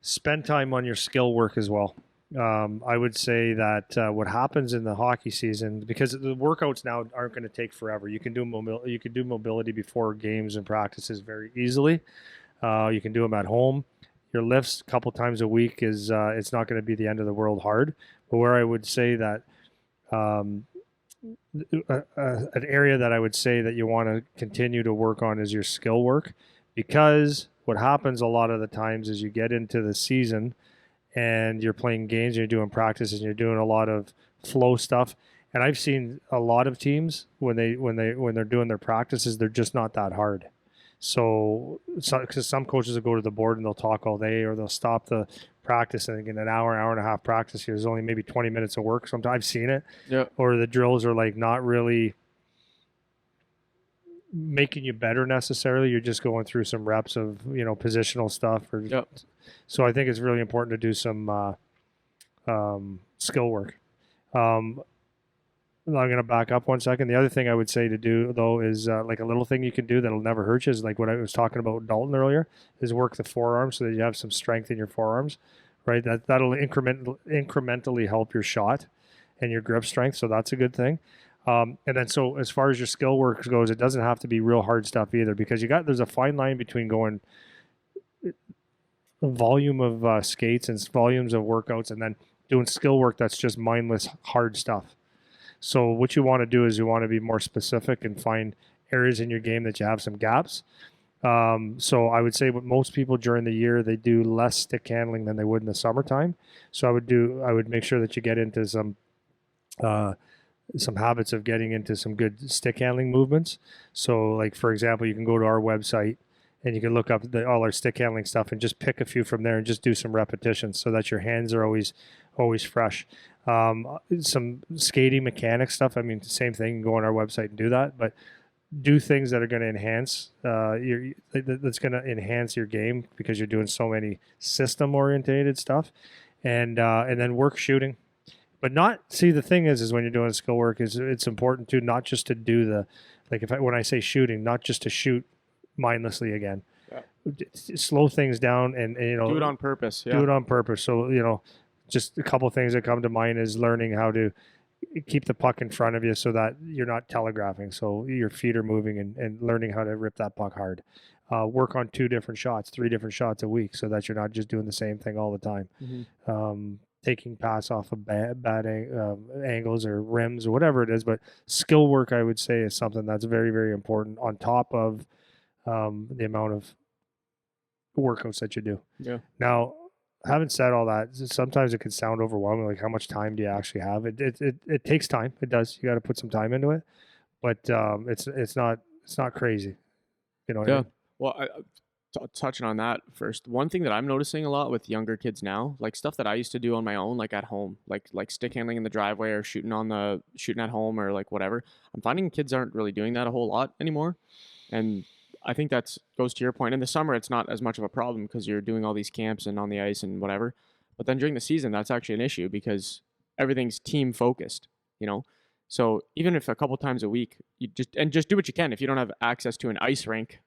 spend time on your skill work as well. I would say that what happens in the hockey season, because the workouts now aren't going to take forever. You can do mobility before games and practices very easily. You can do them at home. Your lifts a couple times a week is it's not going to be the end of the world hard. But where I would say that an area that I would say that you want to continue to work on is your skill work, because what happens a lot of the times is you get into the season and you're playing games, and you're doing practices, and you're doing a lot of flow stuff. And I've seen a lot of teams when they're doing their practices, they're just not that hard. So because some coaches will go to the board and they'll talk all day, or they'll stop the practice, and in an hour and a half practice, there's only maybe 20 minutes of work. Sometimes I've seen it. Yeah. Or the drills are like not really making you better necessarily. You're just going through some reps of positional stuff. So I think it's really important to do some skill work. I'm going to back up 1 second. The other thing I would say to do, though, is like a little thing you can do that'll never hurt you, is like what I was talking about Dalton earlier, is work the forearms so that you have some strength in your forearms, right? That'll incrementally help your shot and your grip strength, so that's a good thing. And then so as far as your skill work goes, it doesn't have to be real hard stuff either, because there's a fine line between going volume of skates and volumes of workouts, and then doing skill work that's just mindless hard stuff. So what you want to do is you want to be more specific and find areas in your game that you have some gaps. So I would say with most people during the year, they do less stick handling than they would in the summertime. So I would make sure that you get into some habits of getting into some good stick handling movements. So like, for example, you can go to our website and you can look up all our stick handling stuff and just pick a few from there and just do some repetitions so that your hands are always fresh. Some skating mechanic stuff. I mean, same thing. Go on our website and do that, but do things that are going to enhance that's going to enhance your game, because you're doing so many system orientated stuff, and then work shooting. But the thing is when you're doing skill work, it's important to not just to do when I say shooting, not just to shoot mindlessly again. Yeah. Slow things down and do it on purpose. Yeah. Do it on purpose. So just a couple of things that come to mind is learning how to keep the puck in front of you so that you're not telegraphing. So your feet are moving, and learning how to rip that puck hard. Work on 2 different shots, 3 different shots a week, so that you're not just doing the same thing all the time. Mm-hmm. Taking pass off of bad angles or rims or whatever it is. But skill work, I would say, is something that's very, very important on top of the amount of workouts that you do. Yeah. Now, having said all that, sometimes it can sound overwhelming. Like, how much time do you actually have? It takes time. It does. You got to put some time into it, but it's not crazy. You know what I Yeah. mean? Well, touching on that first, one thing that I'm noticing a lot with younger kids now, like stuff that I used to do on my own, like at home, like stick handling in the driveway or shooting at home or like whatever. I'm finding kids aren't really doing that a whole lot anymore, and I think that's goes to your point. In the summer, it's not as much of a problem because you're doing all these camps and on the ice and whatever. But then during the season, that's actually an issue because everything's team focused, you know. So even if a couple times a week, you just do what you can. If you don't have access to an ice rink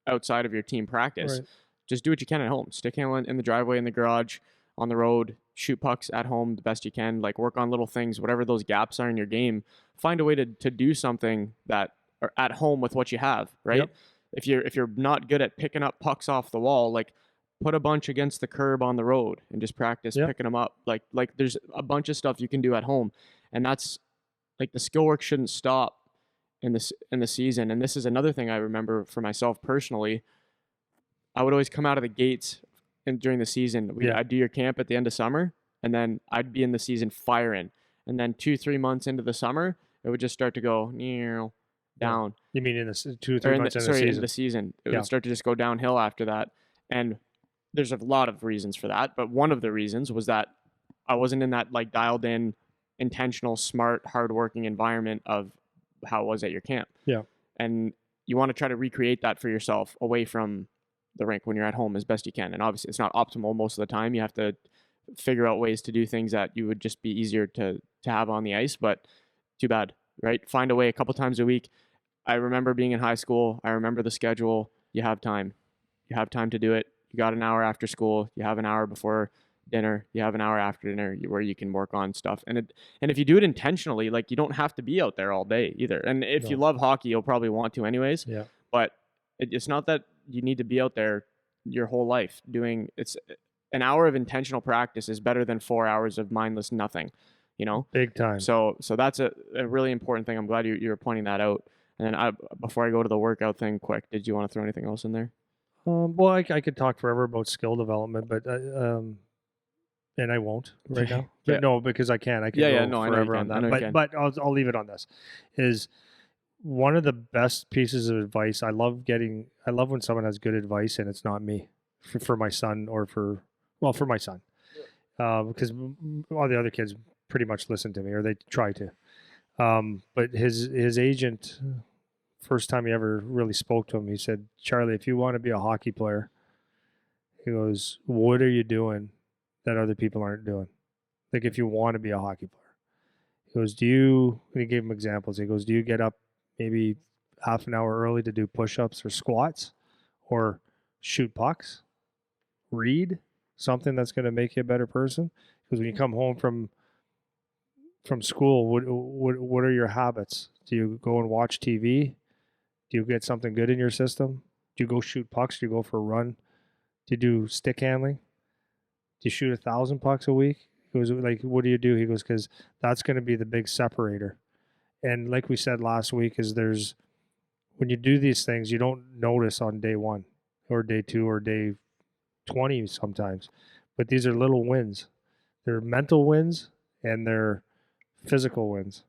outside of your team practice, Right. just do what you can at home. Stick handling in the driveway, in the garage, on the road, shoot pucks at home the best you can. Like work on little things, whatever those gaps are in your game. Find a way to do something that are at home with what you have, right? Yep. If you're not good at picking up pucks off the wall, like put a bunch against the curb on the road and just practice Yep. picking them up. Like there's a bunch of stuff you can do at home, and that's like the skill work shouldn't stop in the season. And this is another thing I remember for myself personally. I would always come out of the gates and during the season. Yeah. I'd do your camp at the end of summer, and then I'd be in the season firing. And then 2-3 months into the summer, it would just start to go down. You mean in the 2 or Or 3 months in the season? in the season, it Yeah. would start to just go downhill after that. And there's a lot of reasons for that, but one of the reasons was that I wasn't in that like dialed in, intentional, smart, hardworking environment of how it was at your camp. Yeah. And you want to try to recreate that for yourself away from the rink when you're at home as best you can. And obviously it's not optimal most of the time. You have to figure out ways to do things that you would just be easier to have on the ice, but too bad, right? Find a way a couple times a week. I remember being in high school. I remember the schedule. You have time. You have time to do it. You got an hour after school. You have an hour before dinner. You have an hour after dinner where you can work on stuff. And if you do it intentionally, like you don't have to be out there all day either. And if you love hockey, you'll probably want to anyways. Yeah. But it's not that you need to be out there your whole life doing. It's an hour of intentional practice is better than 4 hours of mindless nothing. You know, Big time. so that's a really important thing. I'm glad you were pointing that out. And then before I go to the workout thing, quick, did you want to throw anything else in there? Well, I could talk forever about skill development, but and I won't right now. But Yeah. no, because I can. I can Yeah, go no, I know you forever on can. I know that. you can. But I'll leave it on this. Is one of the best pieces of advice. I love when someone has good advice and it's not me for my son or for my son, because all the other kids pretty much listen to me or they try to. But his agent, first time he ever really spoke to him, he said, "Charlie, if you want to be a hockey player," he goes, "what are you doing that other people aren't doing? Like if you want to be a hockey player." He goes, and he gave him examples. He goes, "Do you get up maybe half an hour early to do push-ups or squats or shoot pucks, read something that's going to make you a better person?" Because when you come home from school, what are your habits? Do you go and watch TV? Do you get something good in your system? Do you go shoot pucks? Do you go for a run? Do you do stick handling? Do you shoot 1,000 pucks a week? He goes, like, what do you do? He goes, because that's going to be the big separator. And like we said last week, when you do these things, you don't notice on day 1 or day 2 or day 20 sometimes. But these are little wins. They're mental wins and they're physical wins.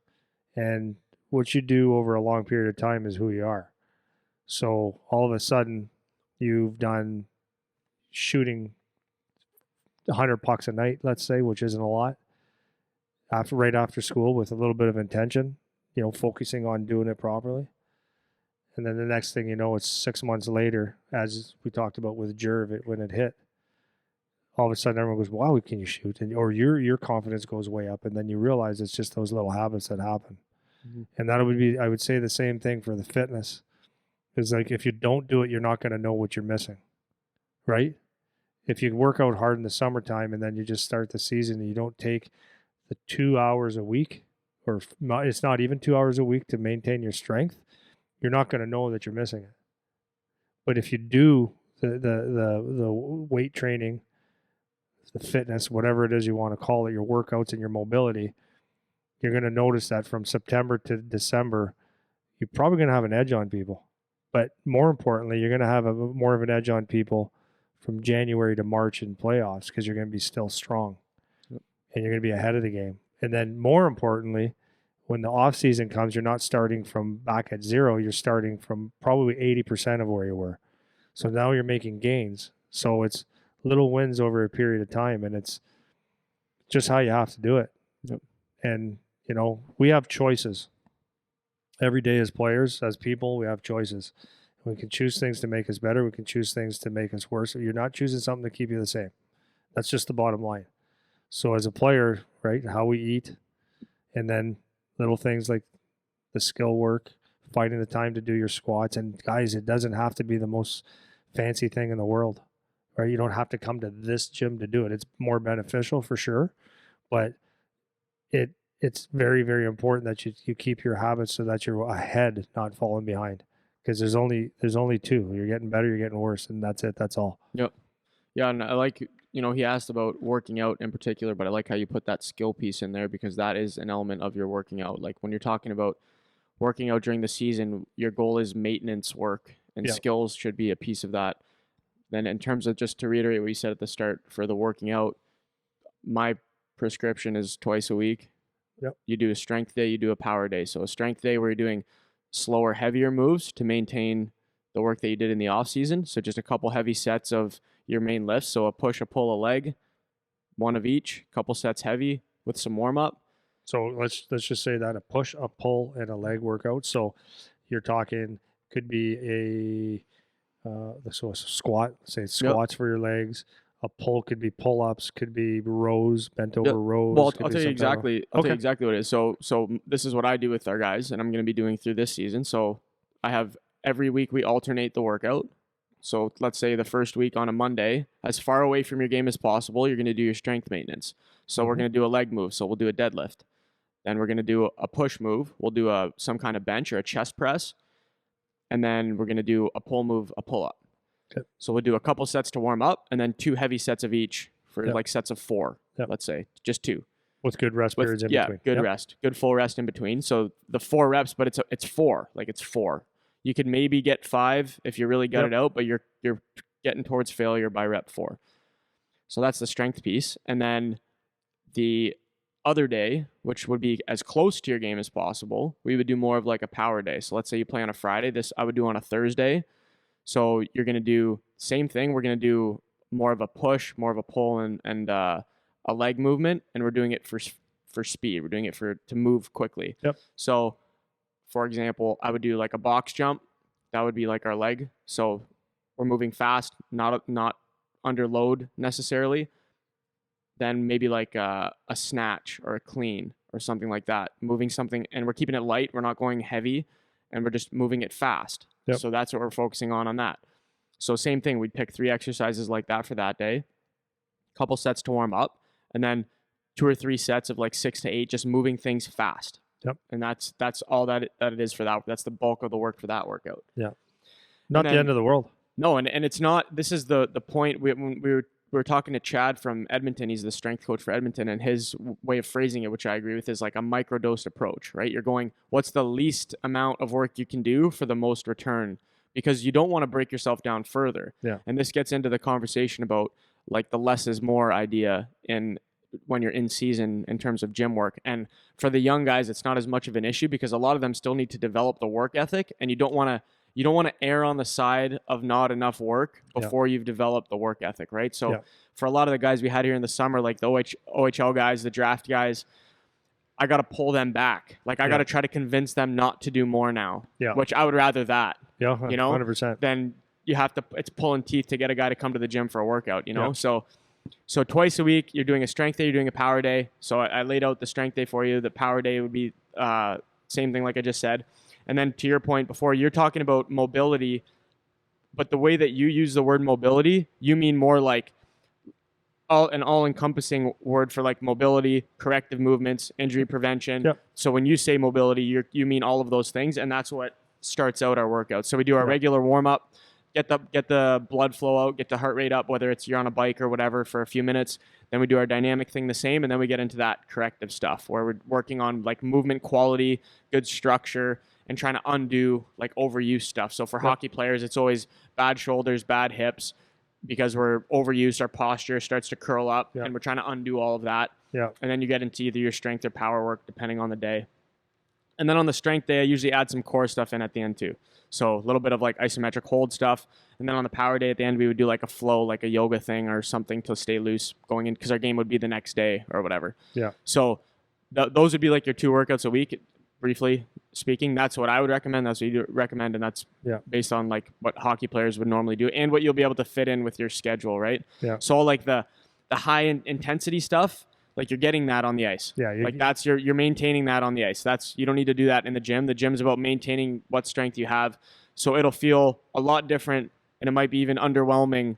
And what you do over a long period of time is who you are. So all of a sudden, you've done shooting 100 pucks a night, let's say, which isn't a lot, right after school with a little bit of intention, focusing on doing it properly. And then the next thing you know, it's 6 months later, as we talked about with Jerv, when it hit. All of a sudden, everyone goes, "Wow, can you shoot?" Or your confidence goes way up, and then you realize it's just those little habits that happen. Mm-hmm. And I would say the same thing for the fitness. It's like if you don't do it, you're not going to know what you're missing, right? If you work out hard in the summertime and then you just start the season and you don't take the 2 hours a week, or it's not even 2 hours a week to maintain your strength, you're not going to know that you're missing it. But if you do the weight training, the fitness, whatever it is you want to call it, your workouts and your mobility, you're going to notice that from September to December, you're probably going to have an edge on people. But more importantly, you're going to have more of an edge on people from January to March in playoffs because you're going to be still strong. Yep. And you're going to be ahead of the game. And then more importantly, when the off season comes, you're not starting from back at zero. You're starting from probably 80% of where you were. So now you're making gains. So it's little wins over a period of time, and it's just how you have to do it. Yep. And, you know, we have choices. Every day as players, as people, we have choices. We can choose things to make us better. We can choose things to make us worse. You're not choosing something to keep you the same. That's just the bottom line. So as a player, right, how we eat, and then little things like the skill work, finding the time to do your squats. And guys, it doesn't have to be the most fancy thing in the world, right? You don't have to come to this gym to do it. It's more beneficial for sure, but it's very, very important that you keep your habits so that you're ahead, not falling behind. Because there's only two. You're getting better, you're getting worse, and that's it. That's all. Yep. Yeah, and I like, you know, he asked about working out in particular, but I like how you put that skill piece in there because that is an element of your working out. Like when you're talking about working out during the season, your goal is maintenance work, and skills should be a piece of that. Then in terms of, just to reiterate what you said at the start, for the working out, my prescription is twice a week. Yep. You do a strength day, you do a power day. So a strength day where you're doing slower, heavier moves to maintain the work that you did in the off season. So just a couple heavy sets of your main lifts. So a push, a pull, a leg, one of each, couple sets heavy with some warm up. So let's just say that a push, a pull, and a leg workout. So you're talking, could be so a squat, say squats for your legs. A pull could be pull-ups, could be rows, bent over rows. Well, I'll tell you exactly. I'll tell you exactly what it is. So this is what I do with our guys, and I'm going to be doing through this season. So I have every week we alternate the workout. So let's say the first week on a Monday, as far away from your game as possible, you're going to do your strength maintenance. So we're going to do a leg move. So we'll do a deadlift. Then we're going to do a push move. We'll do some kind of bench or a chest press. And then we're going to do a pull move, a pull-up. Okay. So we'll do a couple sets to warm up, and then 2 heavy sets of each for like sets of 4, let's say, just 2. With good rest periods in between. Yeah, good rest, good full rest in between. So the 4 reps, but it's 4, like it's 4. You could maybe get 5 if you really gut it out, but you're getting towards failure by rep 4. So that's the strength piece. And then the other day, which would be as close to your game as possible, we would do more of like a power day. So let's say you play on a Friday. This I would do on a Thursday. So you're going to do same thing. We're going to do more of a push, more of a pull, and a leg movement, and we're doing it for speed. We're doing it to move quickly. Yep. So, for example, I would do like a box jump. That would be like our leg. So we're moving fast, not under load necessarily. Then maybe like a snatch or a clean or something like that. Moving something, and we're keeping it light. We're not going heavy, and we're just moving it fast. Yep. So that's what we're focusing on that. So same thing, we'd pick 3 exercises like that for that day, couple sets to warm up, and then 2 or 3 sets of like 6 to 8, just moving things fast. Yep. And that's all that it is for that. That's the bulk of the work for that workout. Yeah. Not the end of the world. No, and it's not. This is the point. When we were talking to Chad from Edmonton. He's the strength coach for Edmonton, and his way of phrasing it, which I agree with, is like a microdose approach, right? You're going, what's the least amount of work you can do for the most return? Because you don't want to break yourself down further. Yeah. And this gets into the conversation about like the less is more idea when you're in season in terms of gym work. And for the young guys, it's not as much of an issue because a lot of them still need to develop the work ethic, and you don't want to err on the side of not enough work before you've developed the work ethic, right? So for a lot of the guys we had here in the summer, like the OHL guys, the draft guys, I got to pull them back. Like I got to try to convince them not to do more now, which I would rather that, you know, 100%. Then it's pulling teeth to get a guy to come to the gym for a workout, you know? So twice a week, you're doing a strength day, you're doing a power day. So I laid out the strength day for you. The power day would be same thing like I just said. And then to your point before, you're talking about mobility, but the way that you use the word mobility, you mean more like an all-encompassing word for like mobility, corrective movements, injury prevention. Yep. So when you say mobility, you mean all of those things, and that's what starts out our workout. So we do our regular warm-up, get the blood flow out, get the heart rate up, whether it's you're on a bike or whatever for a few minutes. Then we do our dynamic thing the same, and then we get into that corrective stuff where we're working on like movement quality, good structure, and trying to undo like overuse stuff. So for hockey players, it's always bad shoulders, bad hips, because we're overused, our posture starts to curl up, and we're trying to undo all of that. Yeah. And then you get into either your strength or power work, depending on the day. And then on the strength day, I usually add some core stuff in at the end too. So a little bit of like isometric hold stuff. And then on the power day at the end, we would do like a flow, like a yoga thing or something to stay loose going in, because our game would be the next day or whatever. Yeah. So those would be like your 2 workouts a week, briefly speaking. That's what I would recommend. That's what you recommend. And that's based on like what hockey players would normally do and what you'll be able to fit in with your schedule, right? Yeah. So like the high intensity stuff, like you're getting that on the ice. Yeah. Like that's you're maintaining that on the ice. You don't need to do that in the gym. The gym's about maintaining what strength you have. So it'll feel a lot different, and it might be even underwhelming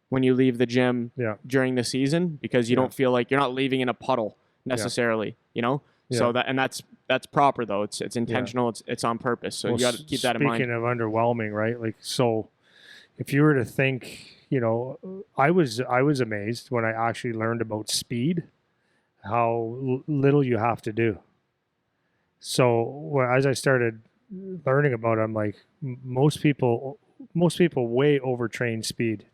when you leave the gym during the season, because you don't feel like you're not leaving in a puddle necessarily, you know? Yeah. So that's proper though. It's intentional. It's on purpose. So you got to keep that in mind. Speaking of underwhelming, right? Like, so if you were to think, you know, I was amazed when I actually learned about speed, how little you have to do. So as I started learning about it, I'm like, most people way overtrain speed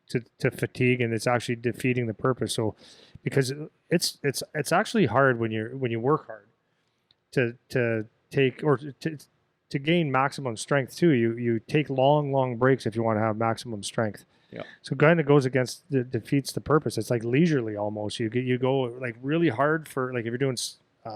to fatigue, and it's actually defeating the purpose. So because it's actually hard when you work hard to take or to gain maximum strength too. You take long breaks if you want to have maximum strength. Yeah. So kind of goes against defeats the purpose. It's like leisurely almost. You go like really hard for, like, if you're doing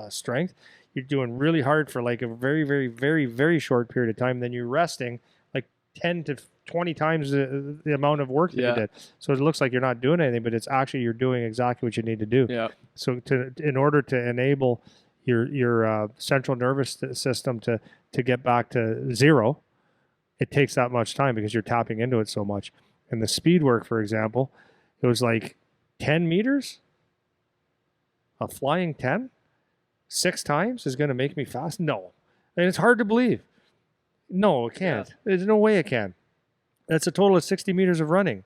strength, you're doing really hard for like a very, very, very, very short period of time. Then you're resting like 10 to 20 times the amount of work that you did. So it looks like you're not doing anything, but it's actually you're doing exactly what you need to do. Yeah. So in order to enable your central nervous system to get back to zero, it takes that much time because you're tapping into it so much. And the speed work, for example, it was like 10 meters, a flying 10, 6 times is going to make me fast? No. And it's hard to believe. No, it can't. Yeah. There's no way it can. That's a total of 60 meters of running.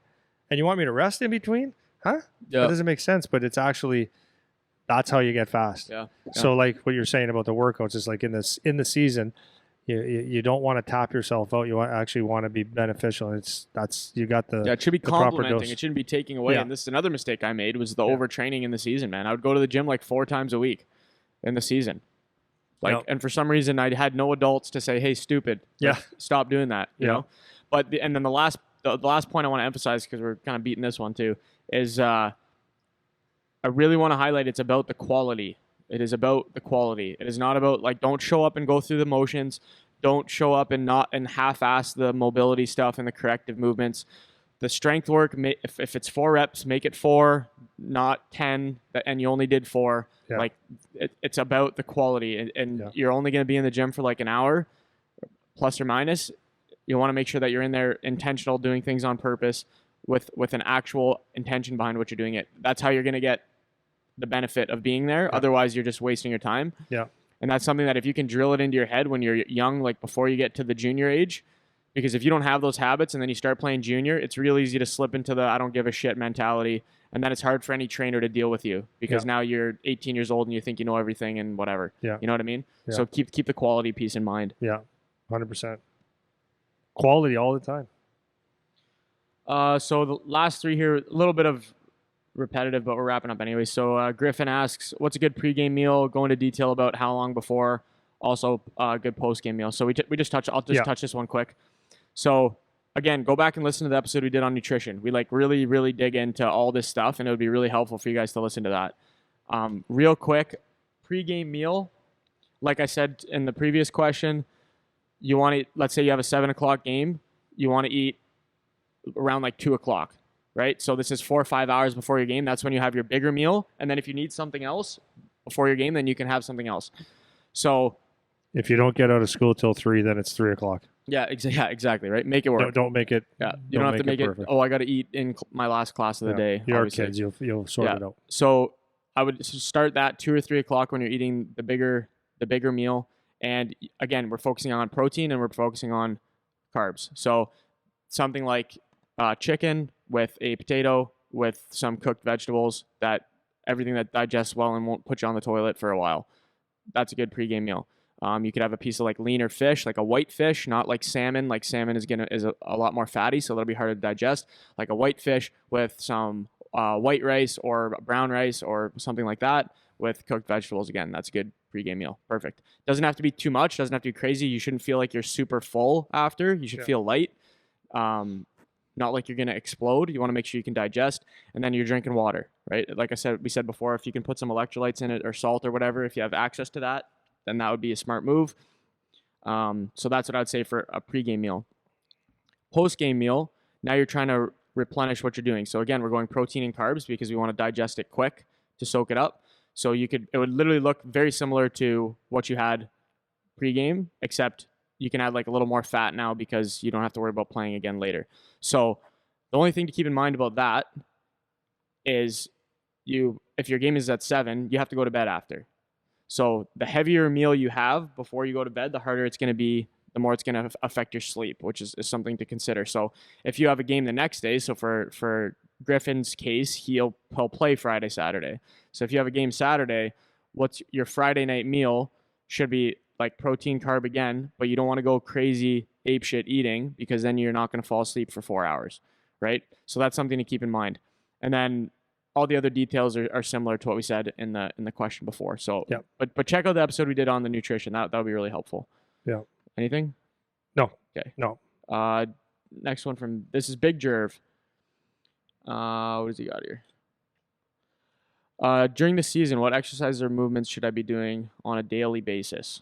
And you want me to rest in between? Huh? Yeah. That doesn't make sense, but it's actually, that's how you get fast. Yeah. So like what you're saying about the workouts is like in the season, you don't want to tap yourself out. You actually want to be beneficial. You got the it should be complementing. It shouldn't be taking away. Yeah. And this is another mistake I made, was the overtraining in the season, man. I would go to the gym like 4 times a week in the season. And for some reason I had no adults to say, "Hey, stupid, stop doing that." You know? But and then the last point I want to emphasize, because we're kind of beating this one too, is I really want to highlight it's about the quality. It is about the quality. It is not about, like, don't show up and go through the motions. Don't show up and half-ass the mobility stuff and the corrective movements. The strength work, if it's 4 reps, make it 4, not 10, and you only did 4. Yeah. Like, it's about the quality, and you're only going to be in the gym for like an hour, plus or minus. You want to make sure that you're in there intentional, doing things on purpose with an actual intention behind what you're doing it. That's how you're going to get the benefit of being there. Otherwise, you're just wasting your time. Yeah. And that's something that if you can drill it into your head when you're young, like before you get to the junior age, because if you don't have those habits and then you start playing junior, it's real easy to slip into the I don't give a shit mentality. And then it's hard for any trainer to deal with you, because now you're 18 years old and you think you know everything and whatever. Yeah. You know what I mean? Yeah. So keep the quality piece in mind. Yeah, 100%. Quality all the time. So the last 3 here, a little bit of repetitive, but we're wrapping up anyway. So Griffin asks, what's a good pregame meal? Go into detail about how long before. Also, a good postgame meal. So we just touch. I'll just touch this one quick. So again, go back and listen to the episode we did on nutrition. We like really, really dig into all this stuff, and it would be really helpful for you guys to listen to that. Real quick, pregame meal. Like I said in the previous question, you want to, let's say you have a 7 o'clock game, you want to eat around like 2 o'clock. Right? So this is 4 or 5 hours before your game. That's when you have your bigger meal. And then if you need something else before your game, then you can have something else. So if you don't get out of school till 3, then it's 3 o'clock. Yeah, exactly. Right. Make it work. Don't make it. Yeah. You don't have to make it. Perfect. Oh, I got to eat in my last class of the day. You are kids. You'll sort it out. So I would start that 2 or 3 o'clock when you're eating the bigger meal. And again, we're focusing on protein and we're focusing on carbs. So something like chicken with a potato with some cooked vegetables, everything that digests well and won't put you on the toilet for a while. That's a good pregame meal. You could have a piece of like leaner fish, like a white fish, not like salmon. Like salmon is a lot more fatty, so that'll be harder to digest. Like a white fish with some white rice or brown rice or something like that with cooked vegetables. Again, that's a good pregame meal. Perfect. Doesn't have to be too much. Doesn't have to be crazy. You shouldn't feel like you're super full after. You should feel light. Not like you're going to explode. You want to make sure you can digest, and then you're drinking water, right? Like we said before, if you can put some electrolytes in it or salt or whatever, if you have access to that, then that would be a smart move. So that's what I'd say for a pregame meal. Postgame meal, now you're trying to replenish what you're doing. So again, we're going protein and carbs because we want to digest it quick to soak it up. So it would literally look very similar to what you had pregame, except you can add like a little more fat now because you don't have to worry about playing again later. So the only thing to keep in mind about that is if your game is at 7, you have to go to bed after. So the heavier meal you have before you go to bed, the harder it's going to be, the more it's going to affect your sleep, which is something to consider. So if you have a game the next day, so for Griffin's case, he'll play Friday, Saturday. So if you have a game Saturday, what's your Friday night meal should be like protein, carb again, but you don't want to go crazy apeshit eating because then you're not going to fall asleep for 4 hours, right? So that's something to keep in mind. And then all the other details are similar to what we said in the question before. So, but check out the episode we did on the nutrition. That would be really helpful. Yeah. Anything? No. Okay. No. Next one this is Big Jerv. What does he got here? During the season, what exercises or movements should I be doing on a daily basis?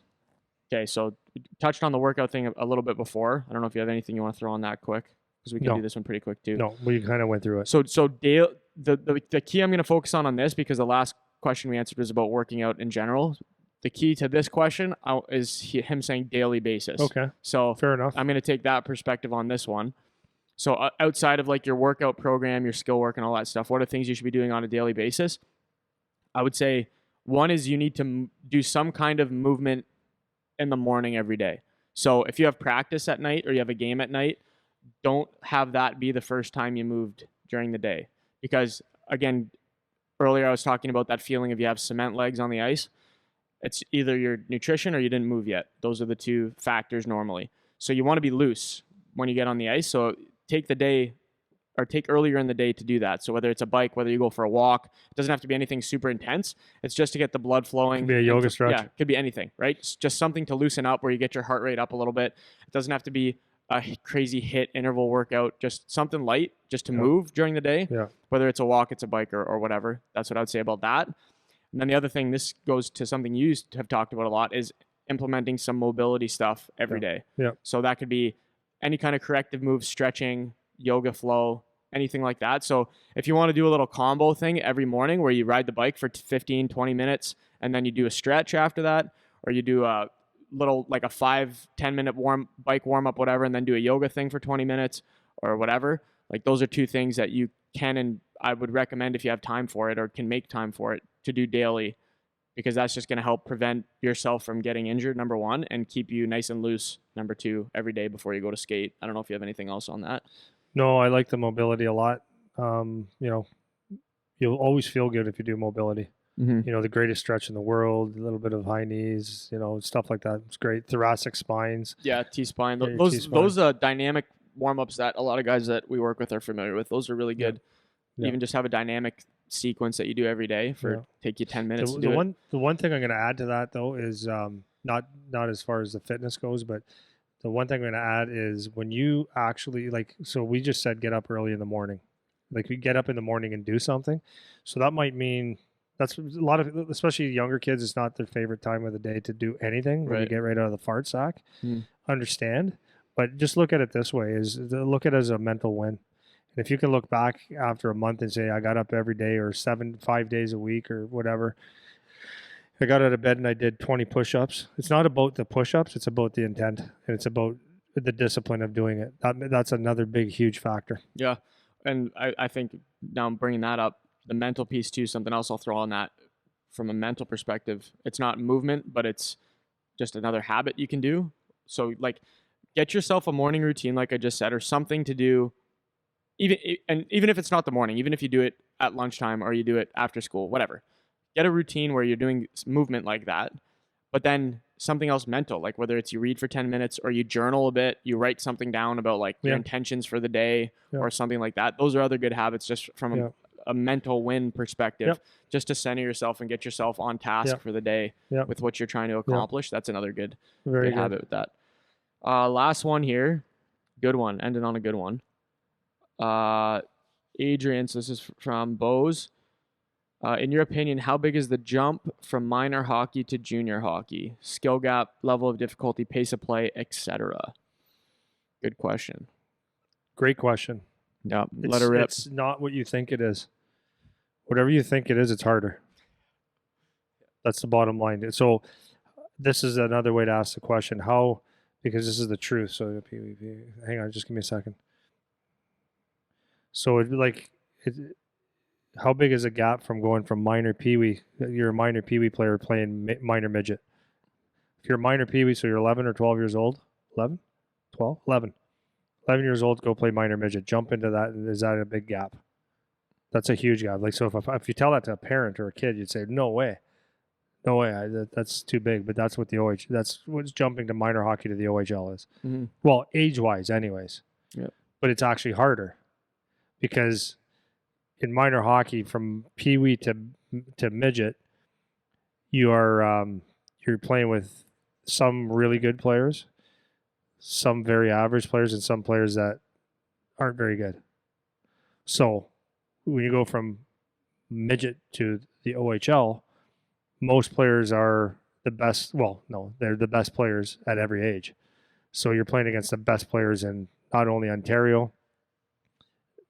Okay, so we touched on the workout thing a little bit before. I don't know if you have anything you want to throw on that quick, because we can do this one pretty quick too. No, we kind of went through it. So the key I'm going to focus on this, because the last question we answered was about working out in general. The key to this question is him saying daily basis. Okay. So fair enough. I'm going to take that perspective on this one. So outside of like your workout program, your skill work and all that stuff, what are things you should be doing on a daily basis? I would say one is you need to do some kind of movement in the morning every day. So if you have practice at night or you have a game at night, don't have that be the first time you moved during the day. Because again, earlier I was talking about that feeling of you have cement legs on the ice. It's either your nutrition or you didn't move yet. Those are the two factors normally. So you want to be loose when you get on the ice. So take the day or take earlier in the day to do that. So whether it's a bike, whether you go for a walk, it doesn't have to be anything super intense. It's just to get the blood flowing. Could be a yoga stretch. Yeah, could be anything, right? It's just something to loosen up where you get your heart rate up a little bit. It doesn't have to be a crazy HIIT interval workout, just something light, just to move during the day. Yeah. Whether it's a walk, it's a bike or whatever. That's what I would say about that. And then the other thing, this goes to something you have talked about a lot, is implementing some mobility stuff every day. Yeah. So that could be any kind of corrective moves, stretching, yoga flow, anything like that. So if you want to do a little combo thing every morning where you ride the bike for 15, 20 minutes and then you do a stretch after that, or you do a little like a 5-10 minute bike warm up, whatever, and then do a yoga thing for 20 minutes or whatever. Like those are two things that you can, and I would recommend if you have time for it or can make time for it, to do daily, because that's just going to help prevent yourself from getting injured, number one, and keep you nice and loose, number two, every day before you go to skate. I don't know if you have anything else on that. No, I like the mobility a lot. You'll always feel good if you do mobility. Mm-hmm. The greatest stretch in the world, a little bit of high knees, stuff like that. It's great. Thoracic spines. Yeah, T-spine. Yeah, Those T-spine. those dynamic warm-ups that a lot of guys that we work with are familiar with. Those are really good. Yeah. Even just have a dynamic sequence that you do every day take you 10 minutes to do it. The one thing I'm going to add to that though is not as far as the fitness goes, but the one thing I'm going to add is when you actually so we just said get up early in the morning. Like we get up in the morning and do something. So that might mean that's a lot of, especially younger kids, it's not their favorite time of the day to do anything when you get right out of the fart sack. Understand, but just look at it this way: look at it as a mental win. And if you can look back after a month and say, I got up every day or 5 days a week or whatever, I got out of bed and I did 20 push-ups. It's not about the push-ups, it's about the intent, and it's about the discipline of doing it. That's another big, huge factor. Yeah. And I think now I'm bringing that up, the mental piece too, something else I'll throw on that from a mental perspective. It's not movement, but it's just another habit you can do. So like get yourself a morning routine, like I just said, or something to do. Even if it's not the morning, even if you do it at lunchtime or you do it after school, whatever, get a routine where you're doing movement like that. but then something else mental, like whether it's you read for 10 minutes or you journal a bit, you write something down about like your intentions for the day or something like that. Those are other good habits just from a mental win perspective, just to center yourself and get yourself on task for the day with what you're trying to accomplish. That's another good habit with that. Last one here. Good one. Ended on a good one. Adrian, so this is from Bose. In your opinion, how big is the jump from minor hockey to junior hockey? Skill gap, level of difficulty, pace of play, etc. Good question. Great question. Yeah, let her rip. It's not what you think it is. Whatever you think it is, it's harder. That's the bottom line. So this is another way to ask the question. How, because this is the truth. So hang on, just give me a second. So how big is a gap from going from minor peewee? You're a minor peewee player playing minor midget. If you're a minor peewee, so you're 11 or 12 years old, 11, 12, 11. 11 years old, go play minor midget. Jump into that. Is that a big gap? That's a huge gap. Like, so if you tell that to a parent or a kid, you'd say, no way. No way. That's too big. But that's what that's what's jumping to minor hockey to the OHL is. Mm-hmm. Well, age-wise anyways. Yep. But it's actually harder because in minor hockey from peewee to midget, you're playing with some really good players, some very average players, and some players that aren't very good. So when you go from midget to the OHL, most players are the best. Well, no, they're the best players at every age. So you're playing against the best players in not only Ontario,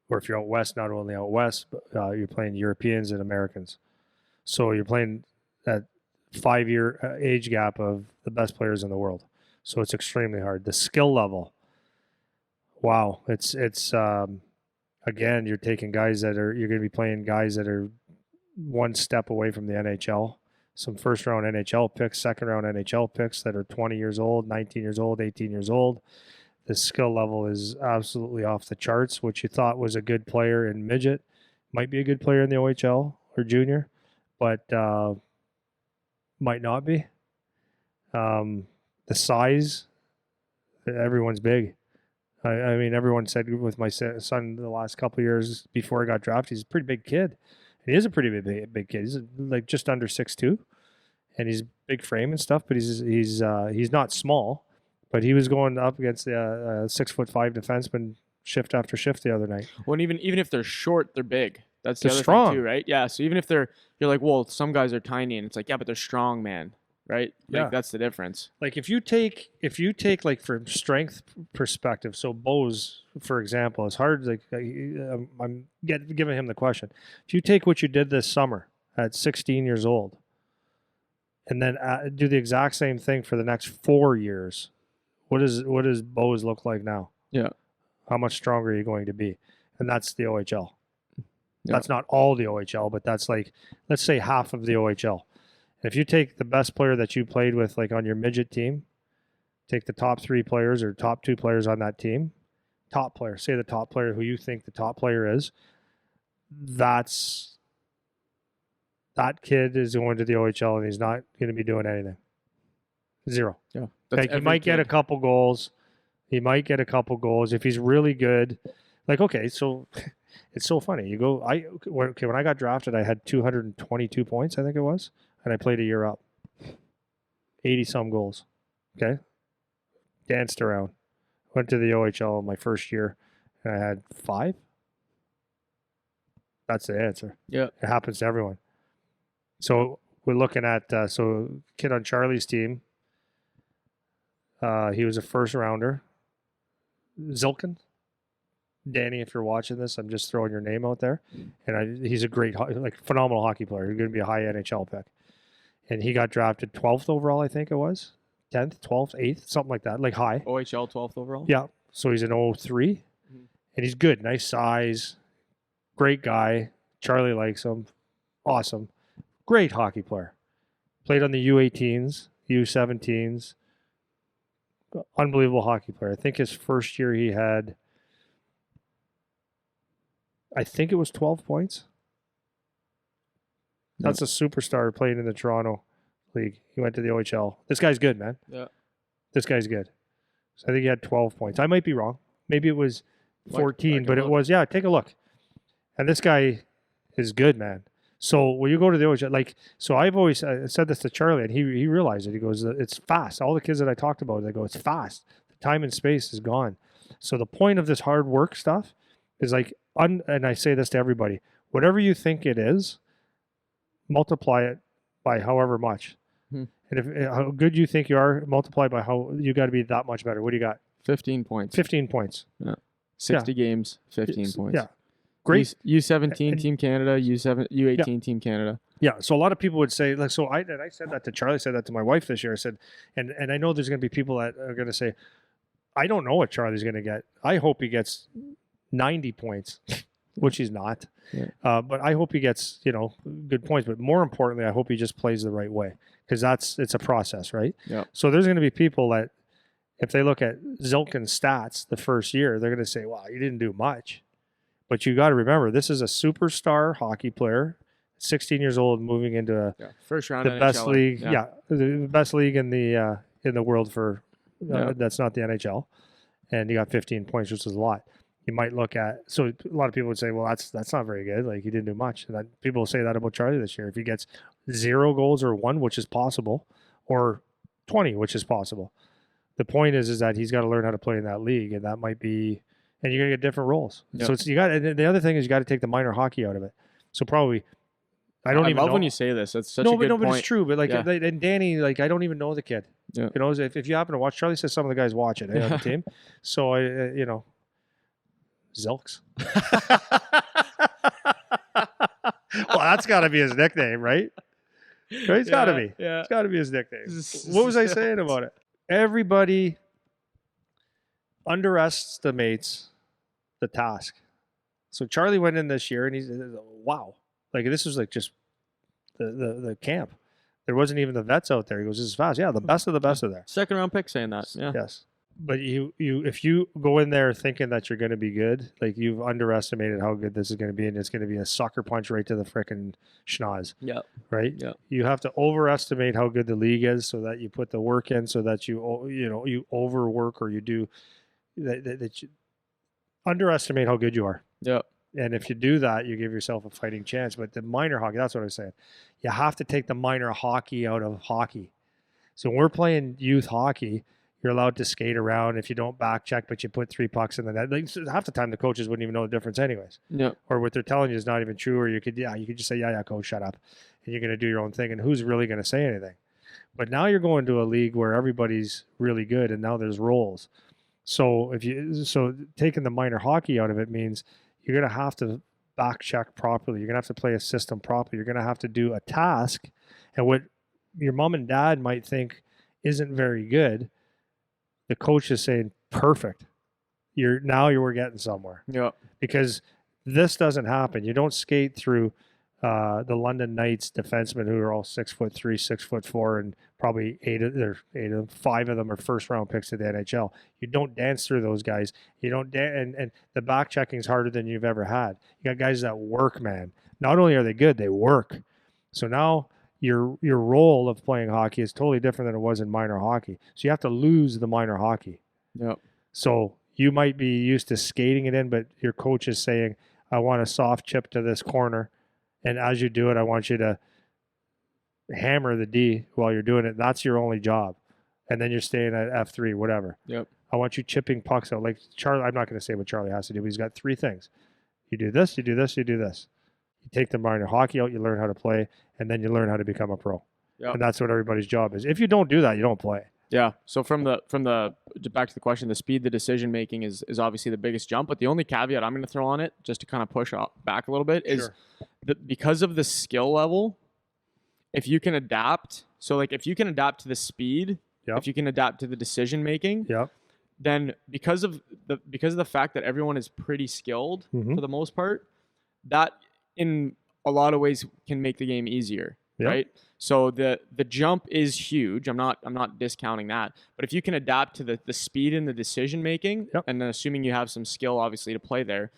or if you're out west, not only out west, but you're playing Europeans and Americans. So you're playing that 5-year age gap of the best players in the world. So it's extremely hard. The skill level, wow, it's again, you're taking guys you're going to be playing guys that are one step away from the NHL. Some first round NHL picks, second round NHL picks that are 20 years old, 19 years old, 18 years old. The skill level is absolutely off the charts. What you thought was a good player in midget might be a good player in the OHL or junior, but might not be. The size, everyone's big. I mean, everyone said with my son the last couple of years before he got drafted, he's a pretty big kid. And he is a pretty big kid. He's like just under 6'2", and he's big frame and stuff. But he's not small. But he was going up against the 6'5" defenseman shift after shift the other night. Well, and even if they're short, they're big. That's the other thing too, right? Yeah. So even if you're like, well, some guys are tiny, and it's like, yeah, but they're strong, man. Right? Like, that's the difference. Like if you take like from strength perspective, so Bose, for example, it's hard. Like I'm giving him the question. If you take what you did this summer at 16 years old, and then do the exact same thing for the next 4 years, what does Bose look like now? Yeah. How much stronger are you going to be? And that's the OHL. Yeah. That's not all the OHL, but that's like, let's say half of the OHL. If you take the best player that you played with, like on your midget team, take the top 3 players or top 2 players on that team, top player, say the top player who you think the top player is, that kid is going to the OHL and he's not going to be doing anything. Zero. Yeah. Like he might get a couple goals. He might get a couple goals if he's really good. Like, okay, so it's so funny. You go, when I got drafted, I had 222 points, I think it was. And I played a year up. 80-some goals. Okay? Danced around. Went to the OHL my first year, and I had 5. That's the answer. Yeah. It happens to everyone. So we're looking at, kid on Charlie's team, he was a first-rounder. Zilkin. Danny, if you're watching this, I'm just throwing your name out there. And he's a great, phenomenal hockey player. He's going to be a high NHL pick. And he got drafted 12th overall, I think it was. 10th, 12th, 8th, something like that, like high. OHL 12th overall? Yeah. So he's an 03. Mm-hmm. And he's good. Nice size. Great guy. Charlie likes him. Awesome. Great hockey player. Played on the U18s, U17s. Unbelievable hockey player. I think his first year he had, I think it was 12 points. That's a superstar playing in the Toronto league. He went to the OHL. This guy's good, man. Yeah. This guy's good. So I think he had 12 points. I might be wrong. Maybe it was 14, but it was, take a look. And this guy is good, man. So when you go to the OHL, so I've always said this to Charlie, and he realized it. He goes, it's fast. All the kids that I talked about, they go, it's fast. The time and space is gone. So the point of this hard work stuff is and I say this to everybody, whatever you think it is, multiply it by however much. And if how good you think you are, multiply by how you got to be that much better. What do you got? 15 points. 15 points. Yeah. 60 games, 15 points. Yeah. Great. U17 Team Canada, U18 Team Canada. Yeah. So a lot of people would say, I said that to Charlie, said that to my wife this year. I said, and I know there's going to be people that are going to say, I don't know what Charlie's going to get. I hope he gets 90 points, which he's not. Yeah. But I hope he gets, good points. But more importantly, I hope he just plays the right way, because it's a process, right? Yeah. So there's going to be people that, if they look at Zilkin's stats the first year, they're going to say, wow, you didn't do much. But you got to remember, this is a superstar hockey player, 16 years old, moving into first round the NHL. best league. Yeah, the best league in the world for that's not the NHL, and you got 15 points, which is a lot. You might look at, so a lot of people would say, well, that's not very good. He didn't do much. And people will say that about Charlie this year. If he gets 0 goals or 1, which is possible, or 20, which is possible. The point is that he's got to learn how to play in that league, and that might be, and you're gonna get different roles. Yep. So and the other thing is you got to take the minor hockey out of it. So probably, I love know. When you say this. That's such a good point. But it's true. But and Danny, I don't even know the kid. Yeah. If you happen to watch, Charlie says some of the guys watch it on the team. So Zilks. Well, that's got to be his nickname, right? Right? It's got to be. Yeah. It's got to be his nickname. What was I saying about it? Everybody underestimates the task. So Charlie went in this year and he's, wow. This was just the camp. There wasn't even the vets out there. He goes, this is fast. Yeah, the best of the best are there. Second round pick saying that. Yeah. Yes. But if you go in there thinking that you're going to be good, you've underestimated how good this is going to be, and it's going to be a sucker punch right to the frickin' schnoz. Yeah. Right. Yeah. You have to overestimate how good the league is, so that you put the work in, so that you overwork, or you do that you underestimate how good you are. Yeah. And if you do that, you give yourself a fighting chance. But the minor hockey, that's what I was saying. You have to take the minor hockey out of hockey. So when we're playing youth hockey, you're allowed to skate around if you don't back check, but you put 3 pucks in the net. Half the time the coaches wouldn't even know the difference anyways. Yeah. Or what they're telling you is not even true. Or you could just say, yeah, coach, shut up. And you're going to do your own thing. And who's really going to say anything? But now you're going to a league where everybody's really good, and now there's roles. So taking the minor hockey out of it means you're going to have to back check properly. You're going to have to play a system properly. You're going to have to do a task. And what your mom and dad might think isn't very good, the coach is saying, perfect. We're getting somewhere. Yeah. Because this doesn't happen. You don't skate through the London Knights defensemen who are all 6'3", 6'4", and probably 5 of them are first round picks to the NHL. You don't dance through those guys. You don't and the back checking is harder than you've ever had. You got guys that work, man. Not only are they good, they work. So now your role of playing hockey is totally different than it was in minor hockey. So you have to lose the minor hockey. Yep. So you might be used to skating it in, but your coach is saying, I want a soft chip to this corner. And as you do it, I want you to hammer the D while you're doing it. That's your only job. And then you're staying at F3, whatever. Yep. I want you chipping pucks out. Like Charlie, I'm not going to say what Charlie has to do, but he's got 3 things. You do this, you do this, you do this. You take the minor hockey out, you learn how to play, and then you learn how to become a pro. Yep. And that's what everybody's job is. If you don't do that, you don't play. Yeah. So from the back to the question, the speed, the decision making is obviously the biggest jump. But the only caveat I'm going to throw on it, just to kind of push back a little bit, is that because of the skill level, if you can adapt. So if you can adapt to the speed, if you can adapt to the decision making, then because of the fact that everyone is pretty skilled for the most part, that in a lot of ways can make the game easier. Right. So the jump is huge. I'm not discounting that. But if you can adapt to the speed and the decision making, and then assuming you have some skill obviously to play there,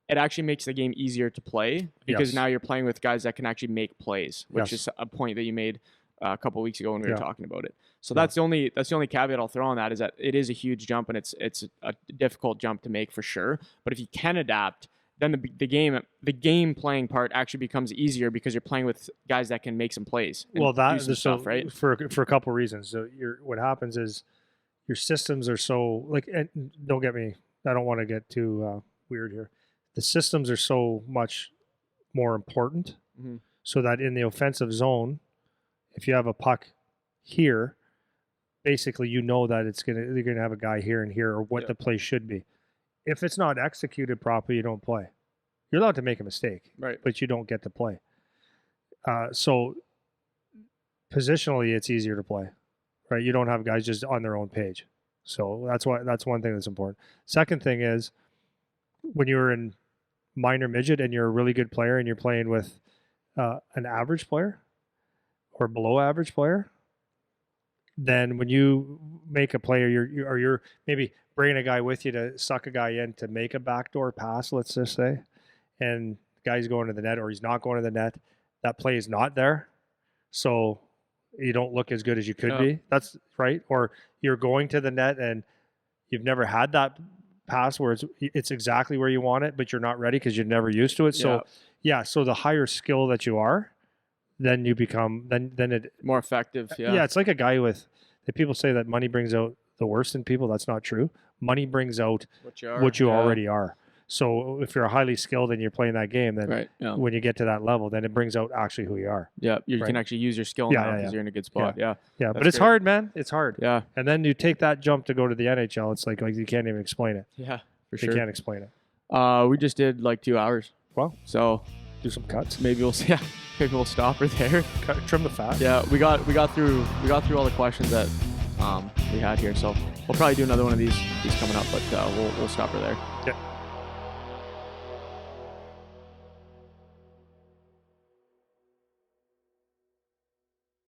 it actually makes the game easier to play because now you're playing with guys that can actually make plays, which is a point that you made a couple weeks ago when we were Yeah. talking about it. So Yeah. that's the only caveat I'll throw on that, is that it is a huge jump, and it's a difficult jump to make for sure. But if you can adapt, then the game playing part actually becomes easier because you're playing with guys that can make some plays. And Well, do that some is so stuff, right? for a couple reasons. So what happens is your systems are so like, and don't get me, I don't want to get too weird here. The systems are so much more important, Mhm. so that in the offensive zone, if you have a puck here, basically you know that you're gonna have a guy here and here, or what Yeah. the play should be. If it's not executed properly, you don't play. You're allowed to make a mistake, Right. but you don't get to play. So positionally, it's easier to play, right? You don't have guys just on their own page. So that's one thing that's important. Second thing is, when you're in minor midget and you're a really good player and you're playing with an average player or below average player, then when you make a play, or you're maybe bringing a guy with you to suck a guy in to make a backdoor pass, let's just say, and the guy's going to the net or he's not going to the net, that play is not there. So you don't look as good as you could Yeah. be. That's right. Or you're going to the net and you've never had that pass where it's exactly where you want it, but you're not ready because you're never used to it. So so the higher skill that you are, then you become then it More effective. Yeah. yeah, it's like a guy with that people say that money brings out the worst in people. That's not true. Money brings out what you already are. So if you're highly skilled and you're playing that game, then Right. Yeah. when you get to that level, then it brings out actually who you are. Yeah. You Right. can actually use your skill Yeah, now yeah, because yeah. you're in a good spot. Yeah. Yeah, but That's it's great. hard, man. It's hard. Yeah. And then you take that jump to go to the NHL. It's like you can't even explain it. Yeah. For You sure. can't explain it. We just did like 2 hours. Well, So do some cuts. maybe we'll maybe we'll stop her there. Trim the fat. Yeah, we got through all the questions that we had here. So we'll probably do another one of these coming up, but we'll stop her there. Yeah.